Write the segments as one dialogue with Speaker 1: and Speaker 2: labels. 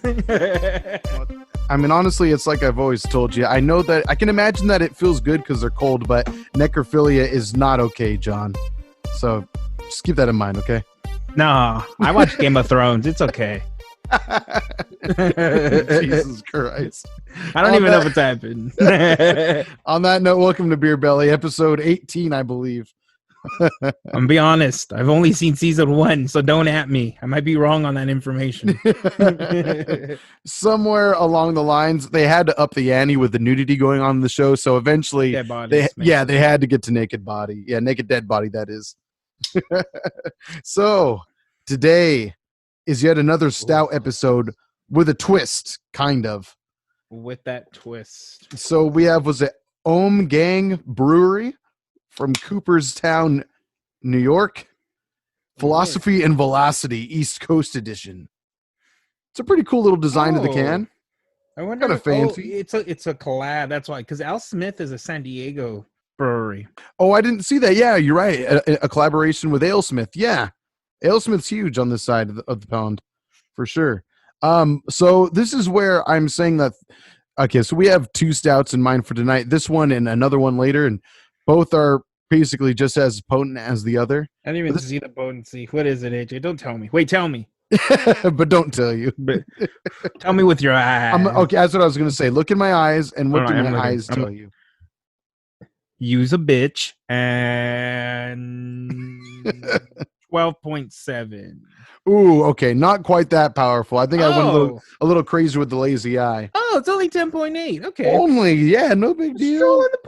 Speaker 1: I mean, honestly, it's like I've always told you. I know that I can imagine that it feels good because they're cold, but necrophilia is not okay, John. So just keep that in mind, okay?
Speaker 2: No, I watch Game of Thrones. It's okay.
Speaker 1: Jesus Christ.
Speaker 2: I don't even know what's happened.
Speaker 1: On that note, welcome to Beer Belly, episode 18, I believe.
Speaker 2: I'm gonna be honest. I've only seen season 1, so don't at me. I might be wrong on that information.
Speaker 1: Somewhere along the lines, they had to up the ante with the nudity going on in the show, so eventually
Speaker 2: Dead bodies,
Speaker 1: they had to get to naked body. Yeah, naked dead body, that is. So today is yet another stout episode with a twist, kind of.
Speaker 2: With that twist.
Speaker 1: So we have, was it Ohm Gang Brewery from Cooperstown, New York? Philosophy and Velocity East Coast Edition. It's a pretty cool little design of the can.
Speaker 2: I wonder
Speaker 1: Kind of fancy.
Speaker 2: it's a collab. That's why, because Al Smith is a San Diego brewery.
Speaker 1: Oh, I didn't see that. Yeah, you're right. A collaboration with AleSmith. Yeah, AleSmith's huge on this side of the pond, for sure. So this is where I'm saying that. Okay, so we have 2 stouts in mind for tonight. This one and another one later, and both are basically just as potent as the other.
Speaker 2: I didn't even see the potency. What is it, AJ? Don't tell me. Wait, tell me.
Speaker 1: But don't tell you.
Speaker 2: But tell me with your eyes.
Speaker 1: Okay, that's what I was going to say. Look in my eyes, and what do my eyes tell you?
Speaker 2: Use a bitch and 12.7.
Speaker 1: Ooh, okay, not quite that powerful. I think I went a little crazy with the lazy eye.
Speaker 2: Oh, it's only 10.8. Okay.
Speaker 1: Only, yeah, no big deal.
Speaker 2: Stroll in the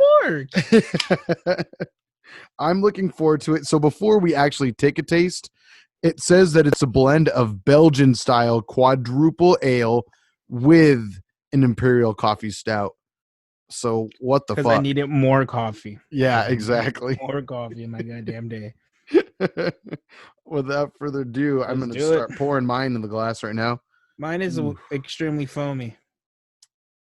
Speaker 2: porch.
Speaker 1: I'm looking forward to it. So before we actually take a taste, it says that it's a blend of Belgian-style quadruple ale with an imperial coffee stout. So what the fuck?
Speaker 2: Because I needed more coffee.
Speaker 1: Yeah, exactly.
Speaker 2: More coffee in my goddamn day.
Speaker 1: Without further ado, I'm going to start pouring mine in the glass right now.
Speaker 2: Mine is extremely foamy.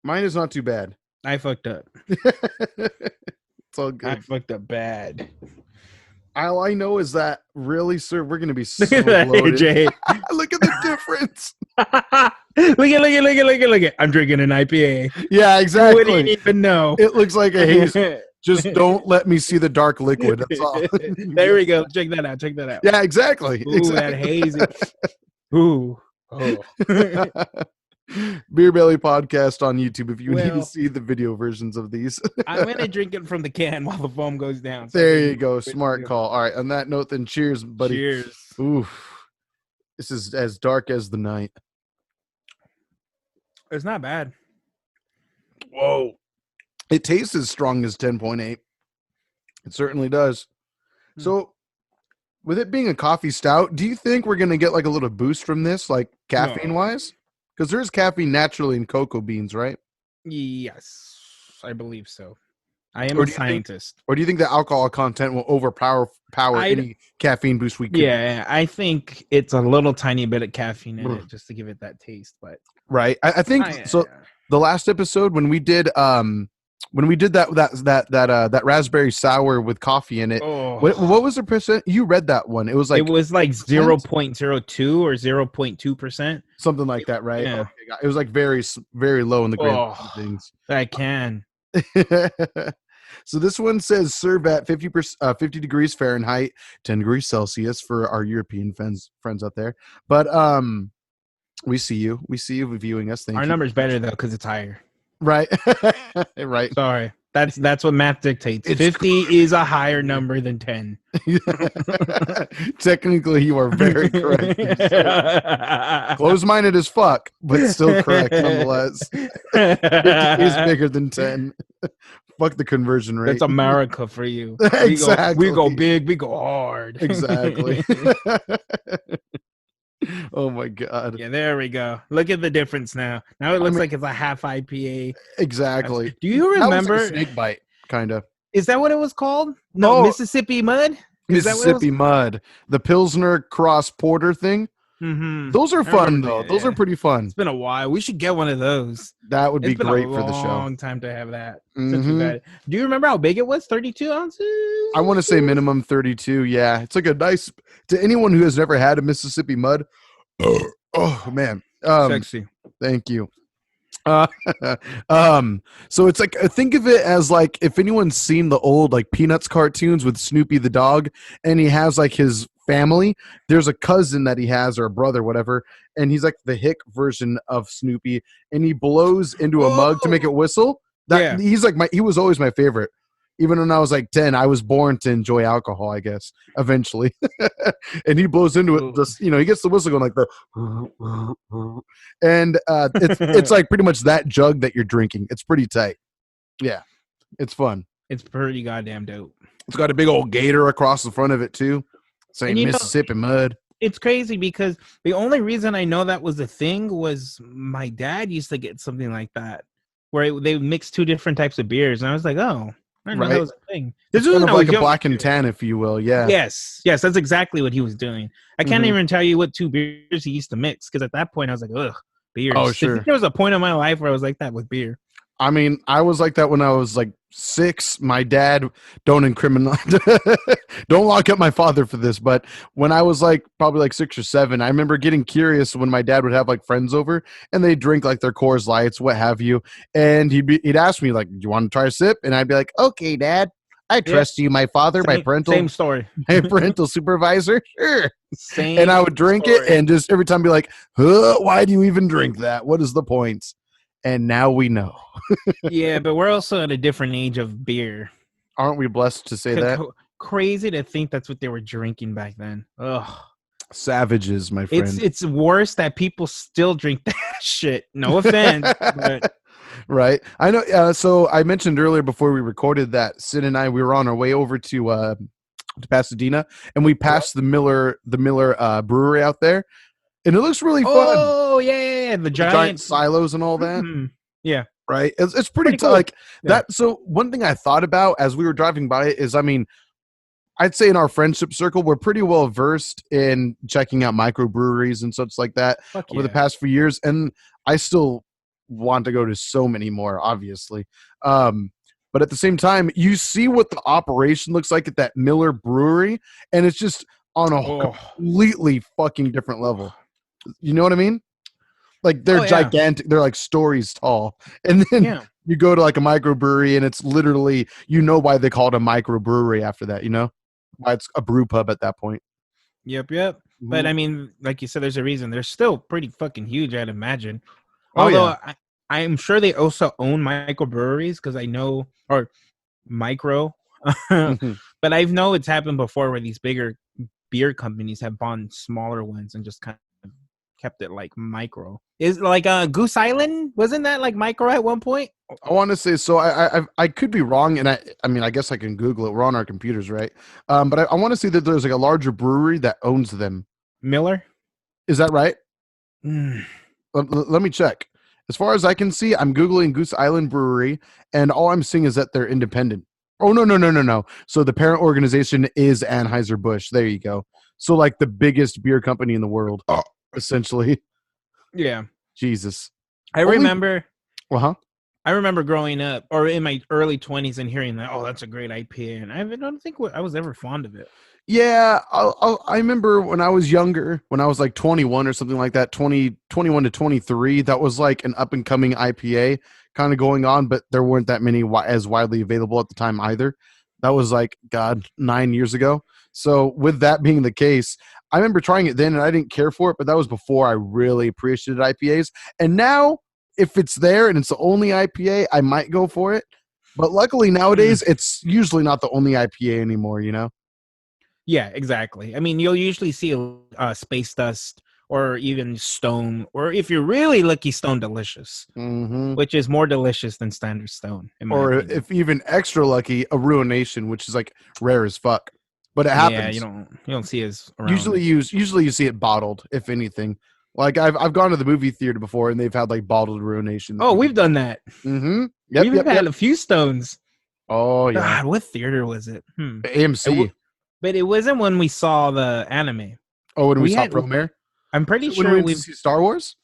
Speaker 1: Mine is not too bad.
Speaker 2: I fucked up.
Speaker 1: It's all good.
Speaker 2: I fucked up bad.
Speaker 1: All I know is that really, sir, we're going to be so
Speaker 2: look at that,
Speaker 1: loaded.
Speaker 2: AJ.
Speaker 1: Look at the difference.
Speaker 2: Look at. I'm drinking an IPA.
Speaker 1: Yeah, exactly.
Speaker 2: You wouldn't even know.
Speaker 1: It looks like a haze. Just don't let me see the dark liquid. That's all.
Speaker 2: There we go. Check that out.
Speaker 1: Yeah, exactly.
Speaker 2: Ooh, that hazy. Ooh. Oh.
Speaker 1: Beer Belly Podcast on YouTube if you need to see the video versions of these.
Speaker 2: I'm going to drink it from the can while the foam goes down.
Speaker 1: So there you go. Smart call. All right. On that note, then cheers, buddy.
Speaker 2: Cheers.
Speaker 1: Oof. This is as dark as the night.
Speaker 2: It's not bad.
Speaker 1: Whoa. It tastes as strong as 10.8. It certainly does. So, with it being a coffee stout, do you think we're going to get like a little boost from this, like caffeine-wise? Because there's caffeine naturally in cocoa beans, right?
Speaker 2: Yes, I believe so. I am a scientist.
Speaker 1: Or do you think the alcohol content will overpower any caffeine boost we get?
Speaker 2: Yeah, I think it's a little tiny bit of caffeine in it just to give it that taste. But
Speaker 1: right, I think so. The last episode when we did that raspberry sour with coffee in it, what was the percent? You read that one? It was like
Speaker 2: 0.02 or 0.2%,
Speaker 1: something like that, right?
Speaker 2: Yeah.
Speaker 1: Okay, it was like very, very low in the grand things.
Speaker 2: I can.
Speaker 1: So this one says serve at 50 degrees Fahrenheit, 10 degrees Celsius for our European friends out there. But we see you viewing us.
Speaker 2: Our number's better though because it's higher.
Speaker 1: Right. Right.
Speaker 2: Sorry. That's what math dictates. 50 is a higher number than 10.
Speaker 1: Technically, you are very correct. Close-minded as fuck, but still correct nonetheless. 50 is bigger than 10. Fuck the conversion rate.
Speaker 2: That's America for you.
Speaker 1: Exactly.
Speaker 2: We go big, we go hard.
Speaker 1: Exactly. Oh my god.
Speaker 2: Yeah, there we go. Look at the difference now. Now it looks like it's a half IPA.
Speaker 1: Exactly.
Speaker 2: Do you remember
Speaker 1: like a snake bite, kind of?
Speaker 2: Is that what it was called? No, Mississippi Mud?
Speaker 1: Mississippi Mud. The Pilsner Cross Porter thing.
Speaker 2: Mm-hmm.
Speaker 1: Those are fun though. Those are pretty fun.
Speaker 2: It's been a while. We should get one of those.
Speaker 1: That would be great for the show.
Speaker 2: It's been a long time to have that. Do you remember how big it was? 32 ounces?
Speaker 1: I want to say minimum 32. Yeah. It's like a to anyone who has never had a Mississippi Mud. Oh man.
Speaker 2: Sexy.
Speaker 1: Thank you. Uh, so it's like think of it as like if anyone's seen the old like Peanuts cartoons with Snoopy the dog, and he has like his family. There's a cousin that he has or a brother, whatever, and he's like the hick version of Snoopy, and he blows into a mug to make it whistle. That
Speaker 2: Yeah.
Speaker 1: he's like he was always my favorite. Even when I was like 10, I was born to enjoy alcohol, I guess, eventually. And he blows into it, just, he gets the whistle going like the, and it's like pretty much that jug that you're drinking. It's pretty tight. Yeah, it's fun.
Speaker 2: It's pretty goddamn dope.
Speaker 1: It's got a big old gator across the front of it too, saying
Speaker 2: And
Speaker 1: Mississippi mud.
Speaker 2: It's crazy because the only reason I know that was a thing was my dad used to get something like that, where they mixed two different types of beers, and I was like, oh. I didn't know that was a thing.
Speaker 1: This is kind of like a black and tan, if you will. Yeah.
Speaker 2: Yes, that's exactly what he was doing. I can't even tell you what two beers he used to mix because at that point I was like, ugh, beers.
Speaker 1: Oh, sure.
Speaker 2: There was a point in my life where I was like that with beer.
Speaker 1: I mean, I was like that when I was like 6. My dad, don't lock up my father for this, but when I was like probably like 6 or 7, I remember getting curious when my dad would have like friends over and they drink like their Coors Lights, what have you, and he'd ask me like, "Do you want to try a sip?" And I'd be like, "Okay, Dad, I trust you, my father, my parental my parental supervisor, sure." And I would drink it and just every time be like, "Why do you even drink that? What is the point?" And now we know.
Speaker 2: Yeah, but we're also at a different age of beer.
Speaker 1: Aren't we blessed to say that?
Speaker 2: Crazy to think that's what they were drinking back then. Ugh.
Speaker 1: Savages, my friend.
Speaker 2: It's worse that people still drink that shit. No offense. But...
Speaker 1: Right. I know. So I mentioned earlier before we recorded that Sid and I, we were on our way over to Pasadena, and we passed the Miller brewery out there. And it looks really fun.
Speaker 2: Oh, yeah. The giant
Speaker 1: silos and all that.
Speaker 2: Mm-hmm. Yeah.
Speaker 1: Right. It's pretty cool. Like that. So one thing I thought about as we were driving by it is, I mean, I'd say in our friendship circle, we're pretty well versed in checking out microbreweries and such like that over the past few years. And I still want to go to so many more, obviously. But at the same time, you see what the operation looks like at that Miller brewery, and it's just on a completely fucking different level. You know what I mean? Like they're gigantic. They're like stories tall. And then you go to like a microbrewery and it's literally, why they call it a microbrewery after that, why it's a brew pub at that point.
Speaker 2: Yep. Mm-hmm. But I mean, like you said, there's a reason. They're still pretty fucking huge, I'd imagine. Although I'm sure they also own microbreweries because I know, or micro, but I know it's happened before where these bigger beer companies have bought smaller ones and just kind of kept it like micro. Is like Goose Island, wasn't that like micro at one point?
Speaker 1: I want to say so. I could be wrong, and I mean I guess I can Google it. We're on our computers, right? But I want to say that there's like a larger brewery that owns them.
Speaker 2: Miller,
Speaker 1: is that right? Let me check. As far as I can see, I'm Googling Goose Island Brewery, and all I'm seeing is that they're independent. Oh, no. So the parent organization is Anheuser-Busch. There you go. So like the biggest beer company in the world, essentially.
Speaker 2: Yeah.
Speaker 1: Jesus.
Speaker 2: I remember
Speaker 1: growing
Speaker 2: up, or in my early 20s, and hearing that, that's a great IPA, and I don't think I was ever fond of it.
Speaker 1: Yeah, I remember when I was younger, when I was like 21 or something like that, 21 to 23, that was like an up-and-coming IPA kind of going on, but there weren't that many as widely available at the time either. That was like, 9 years ago. So with that being the case, I remember trying it then, and I didn't care for it, but that was before I really appreciated IPAs. And now, if it's there and it's the only IPA, I might go for it. But luckily nowadays, it's usually not the only IPA anymore,
Speaker 2: Yeah, exactly. I mean, you'll usually see Space Dust or even Stone, or if you're really lucky, Stone Delicious, which is more delicious than Standard Stone.
Speaker 1: Or if even extra lucky, a Ruination, which is like rare as fuck. But it happens.
Speaker 2: Yeah, you don't see as around.
Speaker 1: Usually you see it bottled, if anything. Like I've gone to the movie theater before, and they've had like bottled Ruination.
Speaker 2: Oh, we've done that.
Speaker 1: Mm-hmm.
Speaker 2: We've had a few Stones.
Speaker 1: Oh yeah.
Speaker 2: God, what theater was it?
Speaker 1: AMC.
Speaker 2: But it wasn't when we saw the anime.
Speaker 1: Oh, when we saw Promare?
Speaker 2: I'm pretty sure
Speaker 1: when we see Star Wars.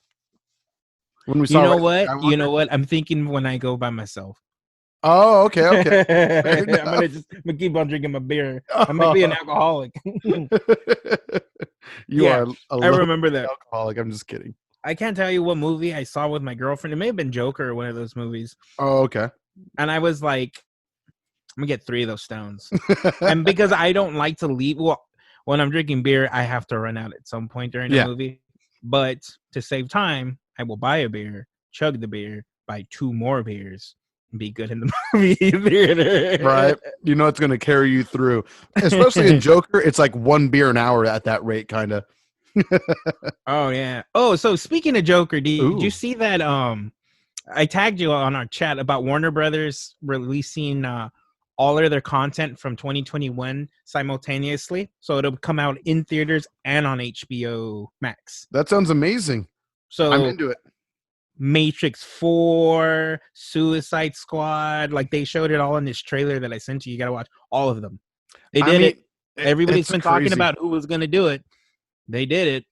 Speaker 1: When we saw,
Speaker 2: you know what? I'm thinking when I go by myself.
Speaker 1: Oh, okay.
Speaker 2: I'm gonna keep on drinking my beer. I might be an alcoholic.
Speaker 1: You are.
Speaker 2: I remember that
Speaker 1: alcoholic. I'm just kidding.
Speaker 2: I can't tell you what movie I saw with my girlfriend. It may have been Joker or one of those movies.
Speaker 1: Oh, okay.
Speaker 2: And I was like, I'm gonna get 3 of those stones. And because I don't like to leave, well, when I'm drinking beer, I have to run out at some point during the movie. But to save time, I will buy a beer, chug the beer, buy 2 more beers, and be good in the movie theater.
Speaker 1: Right. You know it's gonna carry you through. Especially in Joker, it's like 1 beer an hour at that rate, kind of.
Speaker 2: Oh yeah. Oh, so speaking of Joker, did you see that? I tagged you on our chat about Warner Brothers releasing all of their content from 2021 simultaneously, so it'll come out in theaters and on HBO Max.
Speaker 1: That sounds amazing.
Speaker 2: So
Speaker 1: I'm into it.
Speaker 2: Matrix 4, Suicide Squad, like they showed it all in this trailer that I sent you. You got to watch all of them. They did it. Everybody's been talking about who was going to do it. They did it.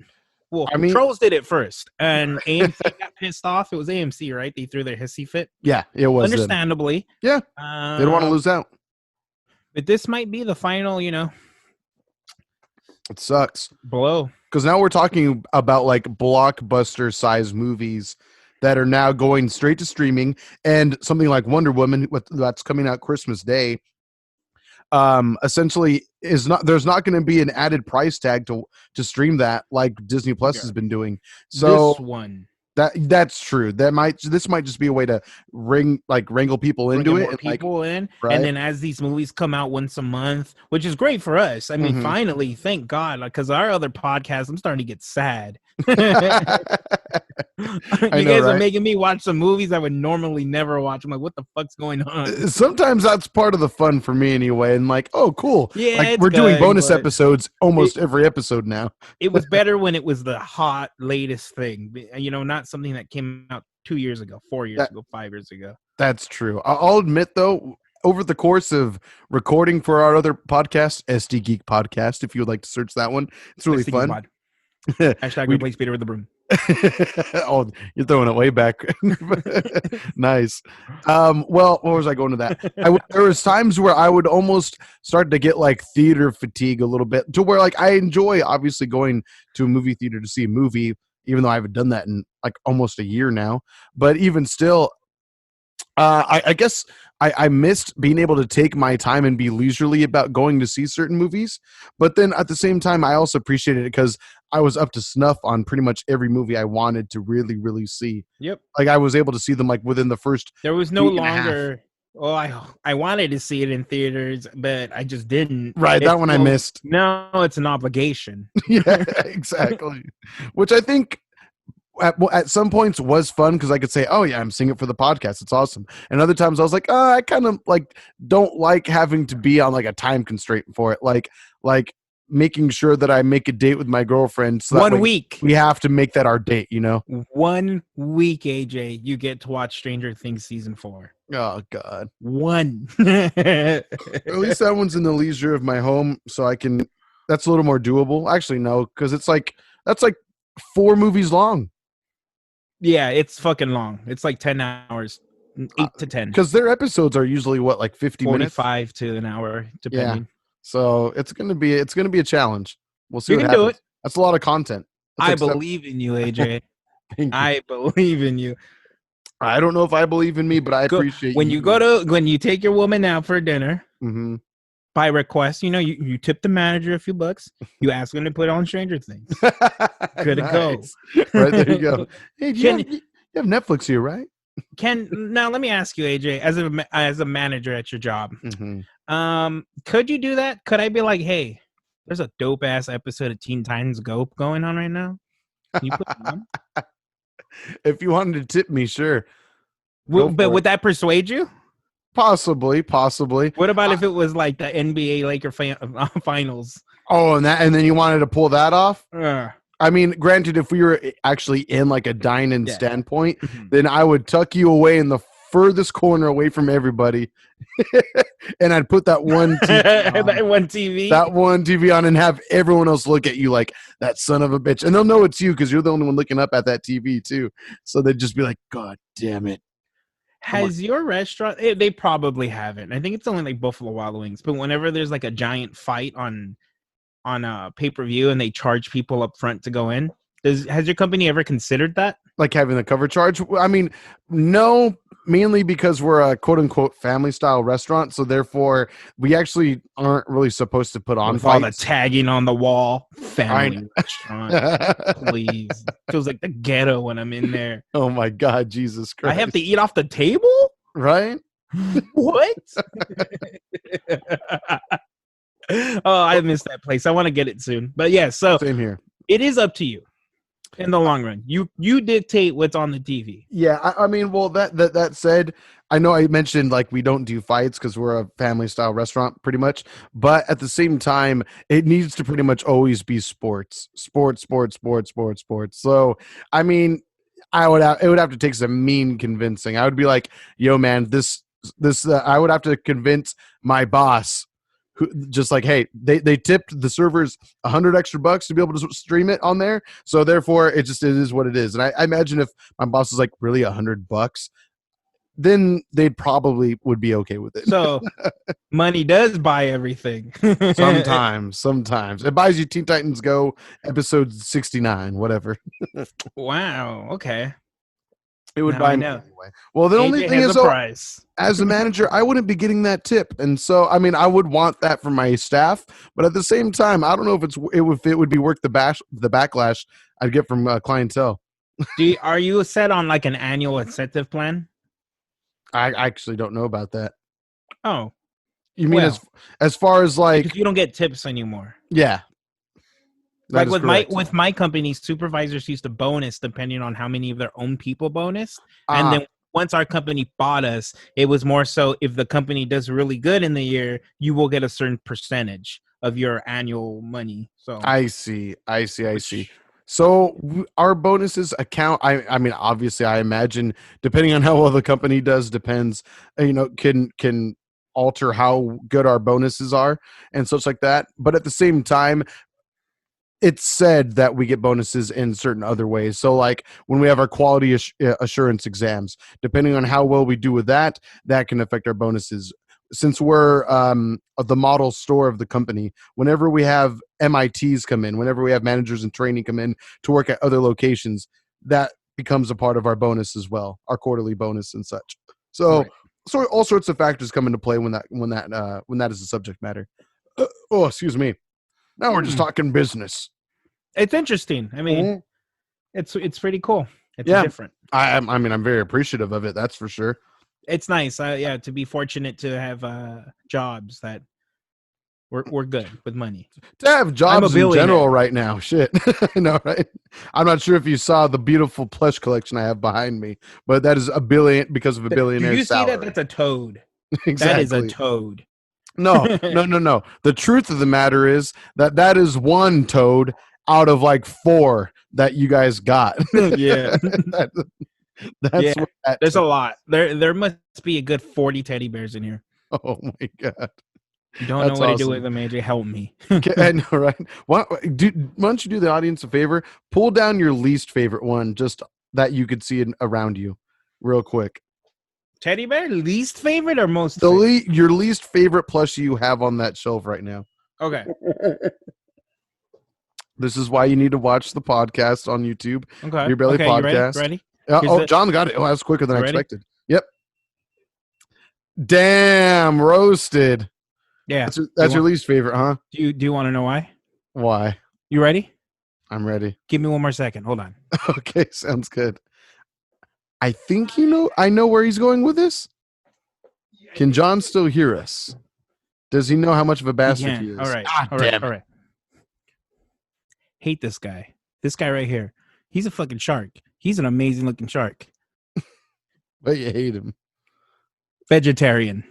Speaker 2: Well, Trolls did it first, and AMC got pissed off. It was AMC, right? They threw their hissy fit.
Speaker 1: Yeah, it was.
Speaker 2: Understandably.
Speaker 1: Yeah, they don't want to lose out.
Speaker 2: But this might be the final, It
Speaker 1: sucks.
Speaker 2: Blow.
Speaker 1: Because now we're talking about like blockbuster size movies that are now going straight to streaming, and something like Wonder Woman that's coming out Christmas Day. Essentially there's not going to be an added price tag to stream that like Disney Plus has been doing. So
Speaker 2: this one
Speaker 1: that's true. This might just be a way to wrangle people into it,
Speaker 2: and then as these movies come out once a month, which is great for us. I mean, finally, thank God, because our other podcast, I'm starting to get sad. You guys are making me watch some movies I would normally never watch. I'm like, what the fuck's going on?
Speaker 1: Sometimes that's part of the fun for me anyway. And like, oh, cool.
Speaker 2: Yeah,
Speaker 1: like, we're doing bonus episodes almost every episode now.
Speaker 2: It was better when it was the hot latest thing, not something that came out 2 years ago, 4 years ago, 5 years ago.
Speaker 1: That's true. I'll admit though, over the course of recording for our other podcast, SD Geek Podcast, if you would like to search that one, it's really fun.
Speaker 2: Hashtag replace Peter with the broom.
Speaker 1: Oh, you're throwing it way back. Nice. Well, what was I going to that? There was times where I would almost start to get like theater fatigue a little bit, to where like I enjoy obviously going to a movie theater to see a movie, even though I haven't done that in like almost a year now. But even still, I guess I missed being able to take my time and be leisurely about going to see certain movies. But then at the same time, I also appreciated it because I was up to snuff on pretty much every movie I wanted to really, really see.
Speaker 2: Yep.
Speaker 1: Like I was able to see them like within the first.
Speaker 2: There was no longer. Oh, I wanted to see it in theaters, but I just didn't.
Speaker 1: Right, that one I missed.
Speaker 2: No, it's an obligation.
Speaker 1: Yeah, exactly. Which I think at some points was fun because I could say, oh yeah, I'm seeing it for the podcast, it's awesome. And other times I was like, I kind of like don't like having to be on like a time constraint for it, like making sure that I make a date with my girlfriend, so
Speaker 2: 1 week
Speaker 1: we have to make that our date,
Speaker 2: 1 week, AJ, you get to watch Stranger Things season 4.
Speaker 1: Oh god.
Speaker 2: One.
Speaker 1: At least that one's in the leisure of my home, so I can, that's a little more doable. Actually no, because that's like 4 movies long.
Speaker 2: Yeah, it's fucking long. It's like 10 hours, 8 to 10.
Speaker 1: Because their episodes are usually what, like 50 minutes?
Speaker 2: 45 to an hour, depending.
Speaker 1: Yeah. So it's gonna be a challenge. We'll see.
Speaker 2: You
Speaker 1: what
Speaker 2: can
Speaker 1: happens.
Speaker 2: do it.
Speaker 1: That's a lot of content.
Speaker 2: I believe in you, AJ. I believe in you.
Speaker 1: I don't know if I believe in me, but I appreciate
Speaker 2: when you take your woman out for dinner.
Speaker 1: Mm-hmm.
Speaker 2: By request, you tip the manager a few bucks. You ask him to put on Stranger Things. Good to go.
Speaker 1: Right, there you go. Hey, you have Netflix here, right?
Speaker 2: Now let me ask you, AJ, as a manager at your job, could you do that? Could I be like, hey, there's a dope ass episode of Teen Titans Go going on right now? Can you put it on?
Speaker 1: If you wanted to tip me, sure.
Speaker 2: But would that persuade you?
Speaker 1: Possibly.
Speaker 2: What about if it was like the NBA Laker finals?
Speaker 1: Oh, and then you wanted to pull that off? I mean, granted, if we were actually in like a dine-in standpoint, then I would tuck you away in the furthest corner away from everybody, and I'd put that one TV on, that one TV on, and have everyone else look at you like that son of a bitch, and they'll know it's you because you're the only one looking up at that TV too. So they'd just be like, "God damn it."
Speaker 2: Has your restaurant? They probably haven't. I think it's only like Buffalo Wild Wings. But whenever there's like a giant fight on a pay-per-view and they charge people up front to go in, Has your company ever considered that?
Speaker 1: Like having the cover charge? I mean, no, mainly because we're a quote unquote family style restaurant. So therefore, we actually aren't really supposed to put on
Speaker 2: With all the
Speaker 1: fights.
Speaker 2: tagging on the wall, family restaurant. Please, feels like the ghetto when I'm in there.
Speaker 1: Oh my God, Jesus Christ!
Speaker 2: I have to eat off the table.
Speaker 1: Right?
Speaker 2: What? Oh, I missed that place. I want to get it soon. But yeah, so
Speaker 1: Same here.
Speaker 2: it is up to you in the long run. You dictate what's on the TV.
Speaker 1: Yeah, I mean, well, that said, I know I mentioned like we don't do fights because we're a family style restaurant, pretty much. But at the same time, it needs to pretty much always be sports. So, I mean, it would have to take some mean convincing. I would be like, yo, man, this I would have to convince my boss. Who just like, hey, they tipped the servers $100 extra to be able to stream it on there, so therefore it is what it is. And I imagine if my boss is like, really $100, then they probably would be okay with it.
Speaker 2: So money does buy everything.
Speaker 1: Sometimes it buys you Teen Titans Go episode 69, whatever.
Speaker 2: Wow. Okay.
Speaker 1: It would
Speaker 2: Now
Speaker 1: buy
Speaker 2: I
Speaker 1: me
Speaker 2: know.
Speaker 1: anyway. Well, the only
Speaker 2: AJ
Speaker 1: thing
Speaker 2: has
Speaker 1: is,
Speaker 2: a
Speaker 1: though,
Speaker 2: price.
Speaker 1: as a manager, I wouldn't be getting that tip, and so I mean, I would want that from my staff. But at the same time, I don't know if it would be worth the backlash I'd get from clientele.
Speaker 2: Are you set on like an annual incentive plan?
Speaker 1: I actually don't know about that.
Speaker 2: Oh,
Speaker 1: You mean
Speaker 2: well,
Speaker 1: as far as like,
Speaker 2: because you don't get tips anymore.
Speaker 1: yeah,
Speaker 2: Like with my company, supervisors used to bonus depending on how many of their own people bonus. And then once our company bought us, it was more so if the company does really good in the year, you will get a certain percentage of your annual money. So
Speaker 1: I see. So our bonuses account. I mean, obviously, I imagine depending on how well the company does, depends. Can alter how good our bonuses are and such like that. But at the same time, it's said that we get bonuses in certain other ways. So like when we have our quality assurance exams, depending on how well we do with that can affect our bonuses. Since we're the model store of the company, whenever we have MITs come in, whenever we have managers in training come in to work at other locations, that becomes a part of our bonus as well, our quarterly bonus and such. So,
Speaker 2: right.
Speaker 1: So all sorts of factors come into play when that is a subject matter. Excuse me. Now we're just talking business.
Speaker 2: It's interesting. I mean, it's pretty cool. It's different.
Speaker 1: I mean, I'm very appreciative of it. That's for sure.
Speaker 2: It's nice. To be fortunate to have jobs that we're good with money.
Speaker 1: To have jobs in general right now. Shit. I know, right? I'm not sure if you saw the beautiful plush collection I have behind me, but that is because of a billionaire's salary.
Speaker 2: Do you see that? That's a toad.
Speaker 1: Exactly.
Speaker 2: That is a toad.
Speaker 1: No. The truth of the matter is that is one toad out of like 4 that you guys got.
Speaker 2: Yeah.
Speaker 1: That's
Speaker 2: there's a lot. There must be a good 40 teddy bears in here.
Speaker 1: Oh my God.
Speaker 2: Don't know what to do with them, AJ. Help me.
Speaker 1: I know, right? Why don't you do the audience a favor? Pull down your least favorite one, just that you could see around you, real quick.
Speaker 2: Teddy bear, least favorite or most favorite?
Speaker 1: Your least favorite plushie you have on that shelf right now.
Speaker 2: Okay.
Speaker 1: This is why you need to watch the podcast on YouTube.
Speaker 2: Okay.
Speaker 1: Your Belly Podcast.
Speaker 2: You ready?
Speaker 1: John got it. Oh, that was quicker than I expected. Yep. Damn, roasted.
Speaker 2: Yeah.
Speaker 1: That's your least favorite, huh?
Speaker 2: Do you want to know why?
Speaker 1: Why?
Speaker 2: You ready?
Speaker 1: I'm ready.
Speaker 2: Give me one more second. Hold on.
Speaker 1: Okay, sounds good. I think I know where he's going with this. Can John still hear us? Does he know how much of a bastard he is?
Speaker 2: All right.
Speaker 1: All right.
Speaker 2: Hate this guy. This guy right here. He's a fucking shark. He's an amazing looking shark.
Speaker 1: But you hate him.
Speaker 2: Vegetarian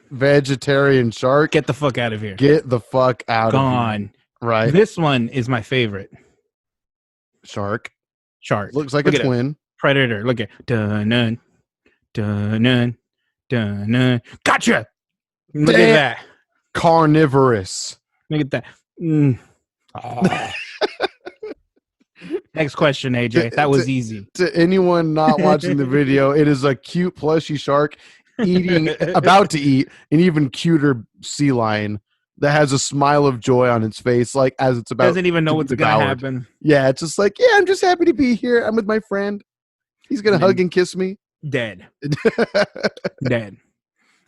Speaker 1: shark.
Speaker 2: Get the fuck out of here.
Speaker 1: Get the fuck out
Speaker 2: Gone.
Speaker 1: of here. Right.
Speaker 2: This one is my favorite.
Speaker 1: Shark.
Speaker 2: Looks
Speaker 1: like a twin.
Speaker 2: Predator. Look at dun dun. Gotcha. Look at that.
Speaker 1: Carnivorous.
Speaker 2: Look at that. Oh. Next question, AJ. That was easy.
Speaker 1: To anyone not watching the video, it is a cute plushy shark about to eat an even cuter sea lion. that has a smile of joy on its face, like as it's about
Speaker 2: Doesn't even know
Speaker 1: to be
Speaker 2: what's gonna
Speaker 1: devoured.
Speaker 2: happen.
Speaker 1: Yeah, it's just like, yeah, I'm just happy to be here. I'm with my friend. He's gonna
Speaker 2: And then-
Speaker 1: hug and kiss me.
Speaker 2: Dead. Dead.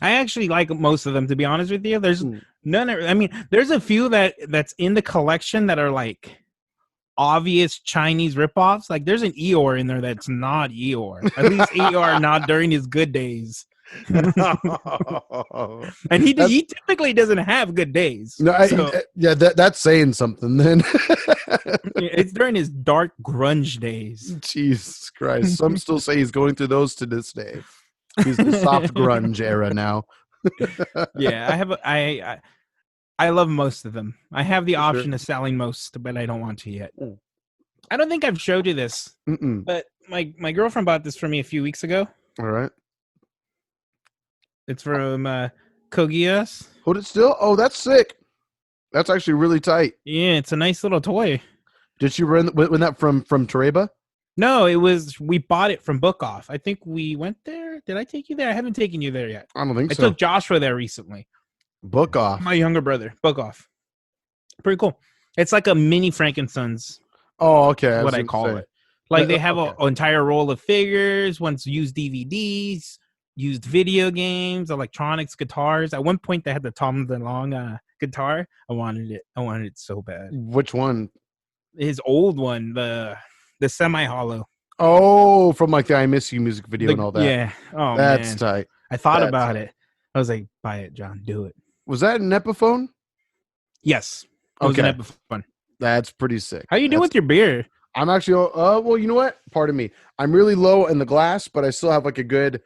Speaker 2: I actually like most of them, to be honest with you. There's none. I mean, there's a few that's in the collection that are like obvious Chinese ripoffs. Like there's an Eeyore in there that's not Eeyore. At least Eeyore not during his good days. And he typically doesn't have good days.
Speaker 1: No, yeah, that's saying something. Then
Speaker 2: it's during his dark grunge days.
Speaker 1: Jesus Christ! Some still say he's going through those to this day. He's the soft grunge era now.
Speaker 2: Yeah, I love most of them. I have the option of selling most, but I don't want to yet. I don't think I've showed you this, but my girlfriend bought this for me a few weeks ago.
Speaker 1: All right.
Speaker 2: It's from Kogias.
Speaker 1: Hold it still. Oh, that's sick. That's actually really tight.
Speaker 2: Yeah, it's a nice little toy.
Speaker 1: Did she run that from Toreba?
Speaker 2: No, we bought it from Book Off. I think we went there. Did I take you there? I haven't taken you there yet.
Speaker 1: I don't think so.
Speaker 2: I took Joshua there recently.
Speaker 1: Book Off.
Speaker 2: My younger brother. Book Off. Pretty cool. It's like a mini Frankenstein's.
Speaker 1: Oh, okay.
Speaker 2: What I call it. Like they have an entire roll of figures, once used DVDs, used video games, electronics, guitars. At one point, they had the Tom DeLonge guitar. I wanted it so bad.
Speaker 1: Which one?
Speaker 2: His old one, the semi-hollow.
Speaker 1: Oh, from like the I Miss You music video and all that.
Speaker 2: Yeah. Oh,
Speaker 1: that's
Speaker 2: man.
Speaker 1: tight.
Speaker 2: I thought about it. I was like, buy it, John. Do it.
Speaker 1: Was that an Epiphone?
Speaker 2: Yes. It was an Epiphone.
Speaker 1: That's pretty sick.
Speaker 2: How you doing with your beer?
Speaker 1: I'm actually, well, you know what? Pardon me. I'm really low in the glass, but I still have like a good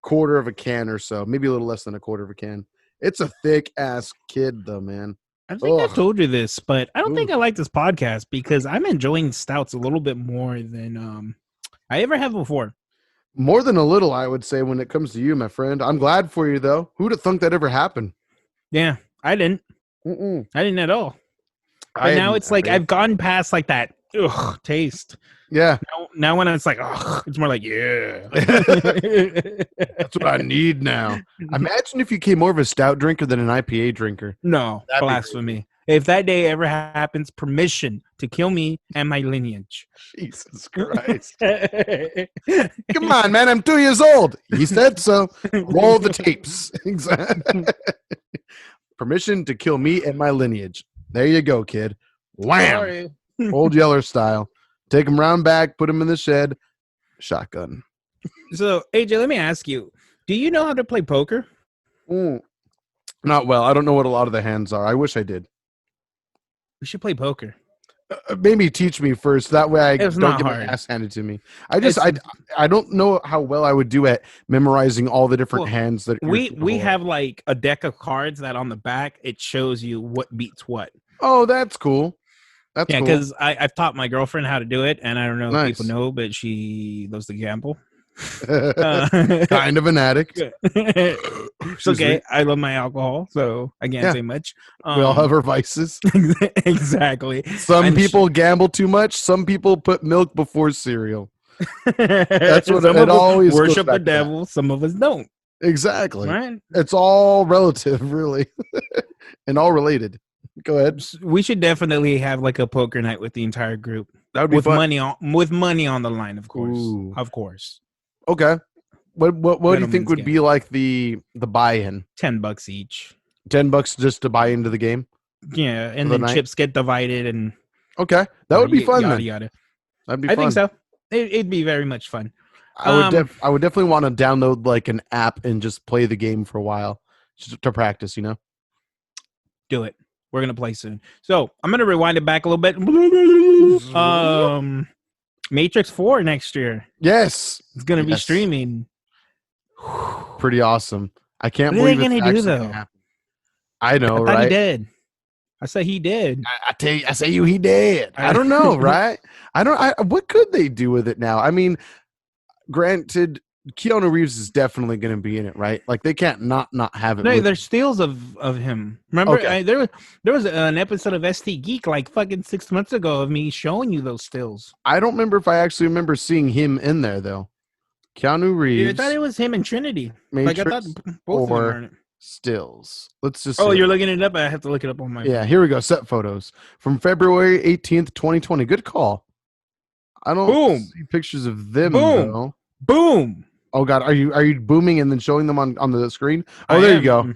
Speaker 1: quarter of a can or so. Maybe a little less than a quarter of a can. It's a thick ass kid though, man.
Speaker 2: I think I told you this, but I don't think I like this podcast because I'm enjoying stouts a little bit more than I ever have before.
Speaker 1: More than a little, I would say, when it comes to you, my friend. I'm glad for you, though. Who'd have thunk that ever happened?
Speaker 2: Yeah, I didn't. I didn't at all. But now it's like I've gone past like that taste.
Speaker 1: Yeah.
Speaker 2: Now when it's like, it's more like, yeah.
Speaker 1: That's what I need now. Imagine if you became more of a stout drinker than an IPA drinker.
Speaker 2: No, blasphemy. If that day ever happens, permission to kill me and my lineage.
Speaker 1: Jesus Christ. Come on, man. I'm 2 years old. He said so. Roll the tapes. Permission to kill me and my lineage. There you go, kid. Wham.
Speaker 2: Sorry.
Speaker 1: Old Yeller style. Take him round back, put him in the shed. Shotgun.
Speaker 2: So, AJ, let me ask you. Do you know how to play poker?
Speaker 1: Not well. I don't know what a lot of the hands are. I wish I did.
Speaker 2: We should play poker.
Speaker 1: Maybe teach me first. That way I don't get my ass handed to me. I don't know how well I would do at memorizing all the different hands that
Speaker 2: we have like a deck of cards that on the back it shows you what beats what.
Speaker 1: Oh, that's cool. That's cool.
Speaker 2: Because I've taught my girlfriend how to do it, and I don't know if people know, but she loves to gamble.
Speaker 1: Kind of an addict.
Speaker 2: It's okay. I love my alcohol, so I can't say much.
Speaker 1: We all have our vices.
Speaker 2: Exactly.
Speaker 1: Some people gamble too much. Some people put milk before cereal. That's what it always
Speaker 2: worship the devil. Some of us don't.
Speaker 1: Exactly.
Speaker 2: Right?
Speaker 1: It's all relative, really, and all related. Go ahead.
Speaker 2: We should definitely have like a poker night with the entire group.
Speaker 1: That would be fun.
Speaker 2: With money on the line, of course.
Speaker 1: Ooh.
Speaker 2: Of course.
Speaker 1: Okay. What do you think would be like the buy-in?
Speaker 2: $10 each.
Speaker 1: $10 just to buy into the game?
Speaker 2: Yeah, and then chips get divided and
Speaker 1: okay. That would be fun then.
Speaker 2: Yada.
Speaker 1: That'd be fun.
Speaker 2: I think so. It'd be very much fun.
Speaker 1: I would definitely want to download like an app and just play the game for a while just to practice, you know?
Speaker 2: Do it. We're going to play soon. So I'm going to rewind it back a little bit. Matrix 4 next year.
Speaker 1: Yes.
Speaker 2: It's going to be streaming.
Speaker 1: Pretty awesome. I can't
Speaker 2: believe
Speaker 1: it's
Speaker 2: actually going to happen.
Speaker 1: I know, right?
Speaker 2: He did. I say he did.
Speaker 1: I say he did. I don't know, right? What could they do with it now? I mean, granted, Keanu Reeves is definitely going to be in it, right? Like they can't not have it.
Speaker 2: No, there's stills of him. Remember, there was an episode of ST Geek like fucking 6 months ago of me showing you those stills.
Speaker 1: I don't remember if I actually remember seeing him in there though. Keanu Reeves.
Speaker 2: I thought it was him and Trinity.
Speaker 1: Matrix,
Speaker 2: like I thought both of them were in it.
Speaker 1: stills. Let's just.
Speaker 2: Oh,
Speaker 1: see.
Speaker 2: you're looking it up. I have to look it up on my.
Speaker 1: Yeah, here we go. Set photos from February 18th, 2020. Good call. I don't see pictures of them though.
Speaker 2: Boom.
Speaker 1: Oh God, are you booming and then showing them on the screen? Oh, there you go.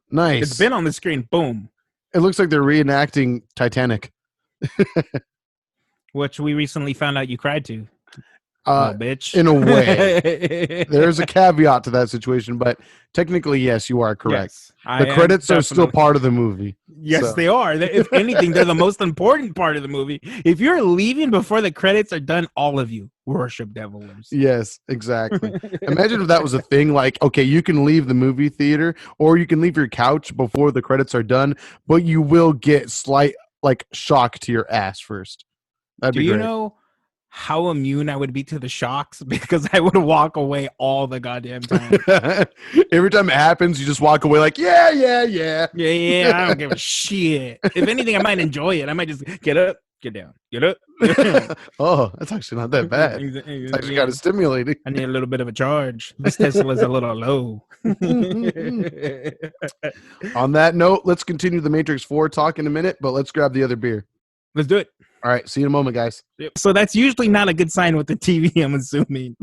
Speaker 1: Nice.
Speaker 2: It's been on the screen. Boom.
Speaker 1: It looks like they're reenacting Titanic,
Speaker 2: which we recently found out you cried to. Bitch.
Speaker 1: In a way, there's a caveat to that situation, but technically, yes, you are correct.
Speaker 2: Yes,
Speaker 1: the credits are still part of the movie.
Speaker 2: Yes, they are. If anything, they're the most important part of the movie. If you're leaving before the credits are done, all of you worship devilers.
Speaker 1: Yes, exactly. Imagine if that was a thing. Like, okay, you can leave the movie theater or you can leave your couch before the credits are done, but you will get slight shock to your ass first. That'd be great.
Speaker 2: Do you know how immune I would be to the shocks? Because I would walk away all the goddamn time.
Speaker 1: Every time it happens, you just walk away like, yeah.
Speaker 2: I don't give a shit. If anything, I might enjoy it. I might just get up, get down, get up.
Speaker 1: Oh, that's actually not that bad. It's actually kind of stimulating.
Speaker 2: I need a little bit of a charge. This Tesla's a little low.
Speaker 1: On that note, let's continue the Matrix 4 talk in a minute, but let's grab the other beer.
Speaker 2: Let's do it.
Speaker 1: All right, see you in a moment, guys.
Speaker 2: So that's usually not a good sign with the TV, I'm assuming.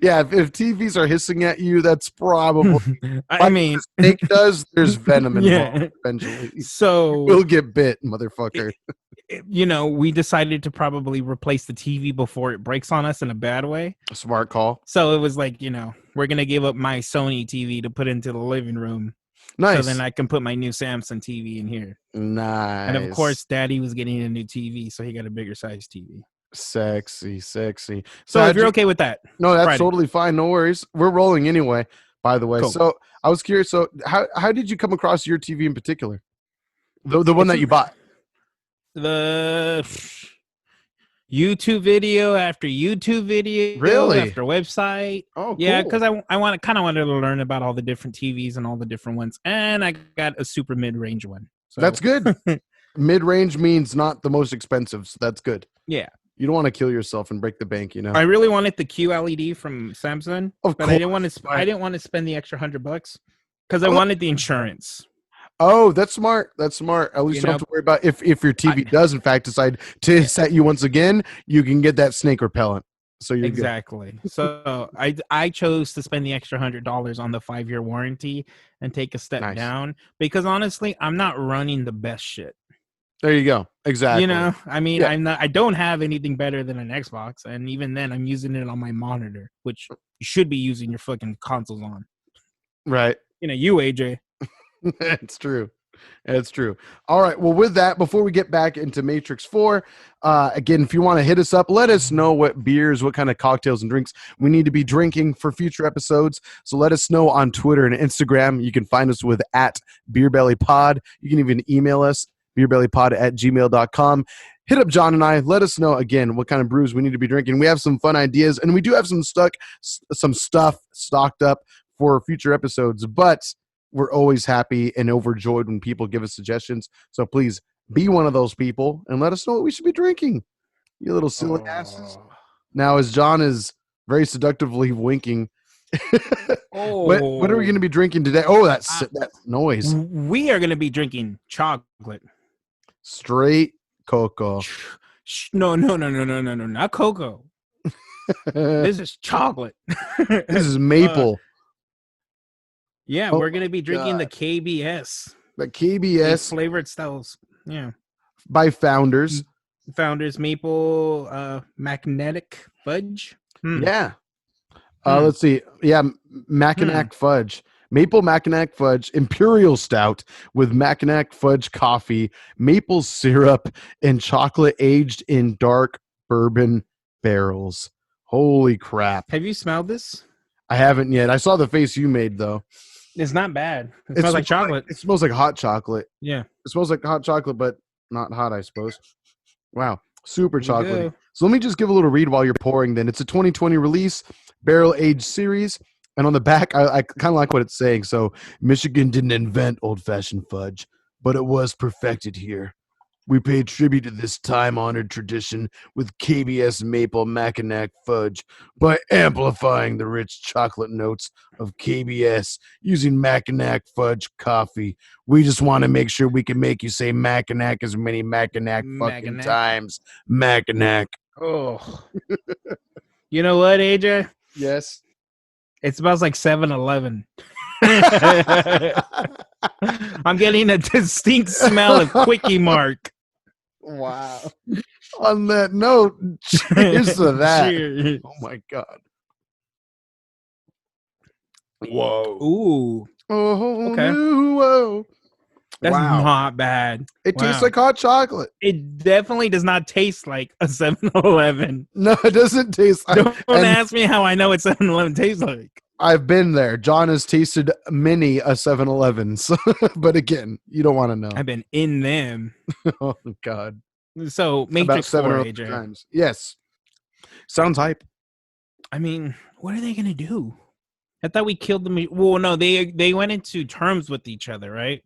Speaker 1: Yeah, if TVs are hissing at you, that's probably.
Speaker 2: I mean,
Speaker 1: snake does. There's venom involved eventually.
Speaker 2: So
Speaker 1: we'll get bit, motherfucker.
Speaker 2: We decided to probably replace the TV before it breaks on us in a bad way.
Speaker 1: A smart call.
Speaker 2: So it was like, we're gonna give up my Sony TV to put into the living room.
Speaker 1: Nice.
Speaker 2: So then I can put my new Samsung TV in here.
Speaker 1: Nice.
Speaker 2: And of course, Daddy was getting a new TV, so he got a bigger size TV.
Speaker 1: Sexy.
Speaker 2: So if you're okay with that.
Speaker 1: No, that's totally fine. No worries. We're rolling anyway, by the way. Cool. So I was curious. So how did you come across your TV in particular? The one that you bought?
Speaker 2: The YouTube video after YouTube video,
Speaker 1: really,
Speaker 2: after website.
Speaker 1: Oh, cool.
Speaker 2: Yeah, because I wanted to learn about all the different TVs and all the different ones, and I got a super mid-range one. So
Speaker 1: that's good. Mid-range means not the most expensive, so that's good.
Speaker 2: Yeah,
Speaker 1: you don't want to kill yourself and break the bank,
Speaker 2: I really wanted the QLED from Samsung,
Speaker 1: but
Speaker 2: I didn't want to spend the extra $100 because I wanted the insurance.
Speaker 1: Oh, that's smart. That's smart. At least you don't have to worry about if your TV does in fact decide to set you once again, you can get that snake repellent. So you're
Speaker 2: exactly. Good. So I chose to spend the extra $100 on the 5-year warranty and take a step down because honestly, I'm not running the best shit.
Speaker 1: There you go. Exactly.
Speaker 2: I don't have anything better than an Xbox, and even then, I'm using it on my monitor, which you should be using your fucking consoles on.
Speaker 1: Right.
Speaker 2: You AJ.
Speaker 1: It's true. It's true. All right. Well, with that, before we get back into Matrix 4, again, if you want to hit us up, let us know what beers, what kind of cocktails and drinks we need to be drinking for future episodes. So let us know on Twitter and Instagram. You can find us with @BeerBellyPod. You can even email us, beerbellypod@gmail.com. Hit up John and I. Let us know, again, what kind of brews we need to be drinking. We have some fun ideas, and we do have some stuff stocked up for future episodes, but we're always happy and overjoyed when people give us suggestions. So please be one of those people and let us know what we should be drinking. You little silly asses. Now, as John is very seductively winking, what are we going to be drinking today? Oh, that noise.
Speaker 2: We are going to be drinking chocolate.
Speaker 1: Straight cocoa.
Speaker 2: No, not cocoa. This is chocolate.
Speaker 1: This is maple.
Speaker 2: Yeah, we're going to be drinking the KBS.
Speaker 1: The KBS.
Speaker 2: Flavored styles. Yeah.
Speaker 1: By Founders.
Speaker 2: Maple magnetic fudge.
Speaker 1: Yeah. Let's see. Yeah, Mackinac fudge. Maple Mackinac fudge, Imperial Stout with Mackinac fudge coffee, maple syrup, and chocolate aged in dark bourbon barrels. Holy crap.
Speaker 2: Have you smelled this?
Speaker 1: I haven't yet. I saw the face you made, though.
Speaker 2: It's not bad. It smells like chocolate.
Speaker 1: It smells like hot chocolate.
Speaker 2: Yeah.
Speaker 1: It smells like hot chocolate, but not hot, I suppose. Wow. Super chocolatey. So let me just give a little read while you're pouring then. It's a 2020 release, barrel aged series. And on the back, I kind of like what it's saying. So Michigan didn't invent old-fashioned fudge, but it was perfected here. We pay tribute to this time-honored tradition with KBS Maple Mackinac Fudge by amplifying the rich chocolate notes of KBS using Mackinac Fudge coffee. We just want to make sure we can make you say Mackinac as many Mackinac fucking
Speaker 2: Mackinac.
Speaker 1: times. Mackinac.
Speaker 2: Oh. You know what, AJ?
Speaker 1: Yes.
Speaker 2: It smells like 7-Eleven. I'm getting a distinct smell of Quickie Mart.
Speaker 1: Wow. On that note, cheers to that.
Speaker 2: Cheers.
Speaker 1: Oh my god. Whoa.
Speaker 2: Ooh,
Speaker 1: Oh,
Speaker 2: Okay.
Speaker 1: whoa.
Speaker 2: that's
Speaker 1: Wow.
Speaker 2: not bad.
Speaker 1: It tastes
Speaker 2: Wow.
Speaker 1: like hot chocolate.
Speaker 2: It definitely does not taste like a 7-Eleven.
Speaker 1: No, it doesn't taste like.
Speaker 2: Don't
Speaker 1: and
Speaker 2: ask me how I know what 7-Eleven tastes like.
Speaker 1: I've been there. John has tasted many a 7-Elevens. But again, you don't want to know.
Speaker 2: I've been in them.
Speaker 1: Oh, God.
Speaker 2: So
Speaker 1: About
Speaker 2: Matrix
Speaker 1: 7
Speaker 2: 4,
Speaker 1: or 8
Speaker 2: AJ.
Speaker 1: times. Yes. Sounds hype.
Speaker 2: I mean, what are they gonna do? I thought we killed them. Well, no, they went into terms with each other, right?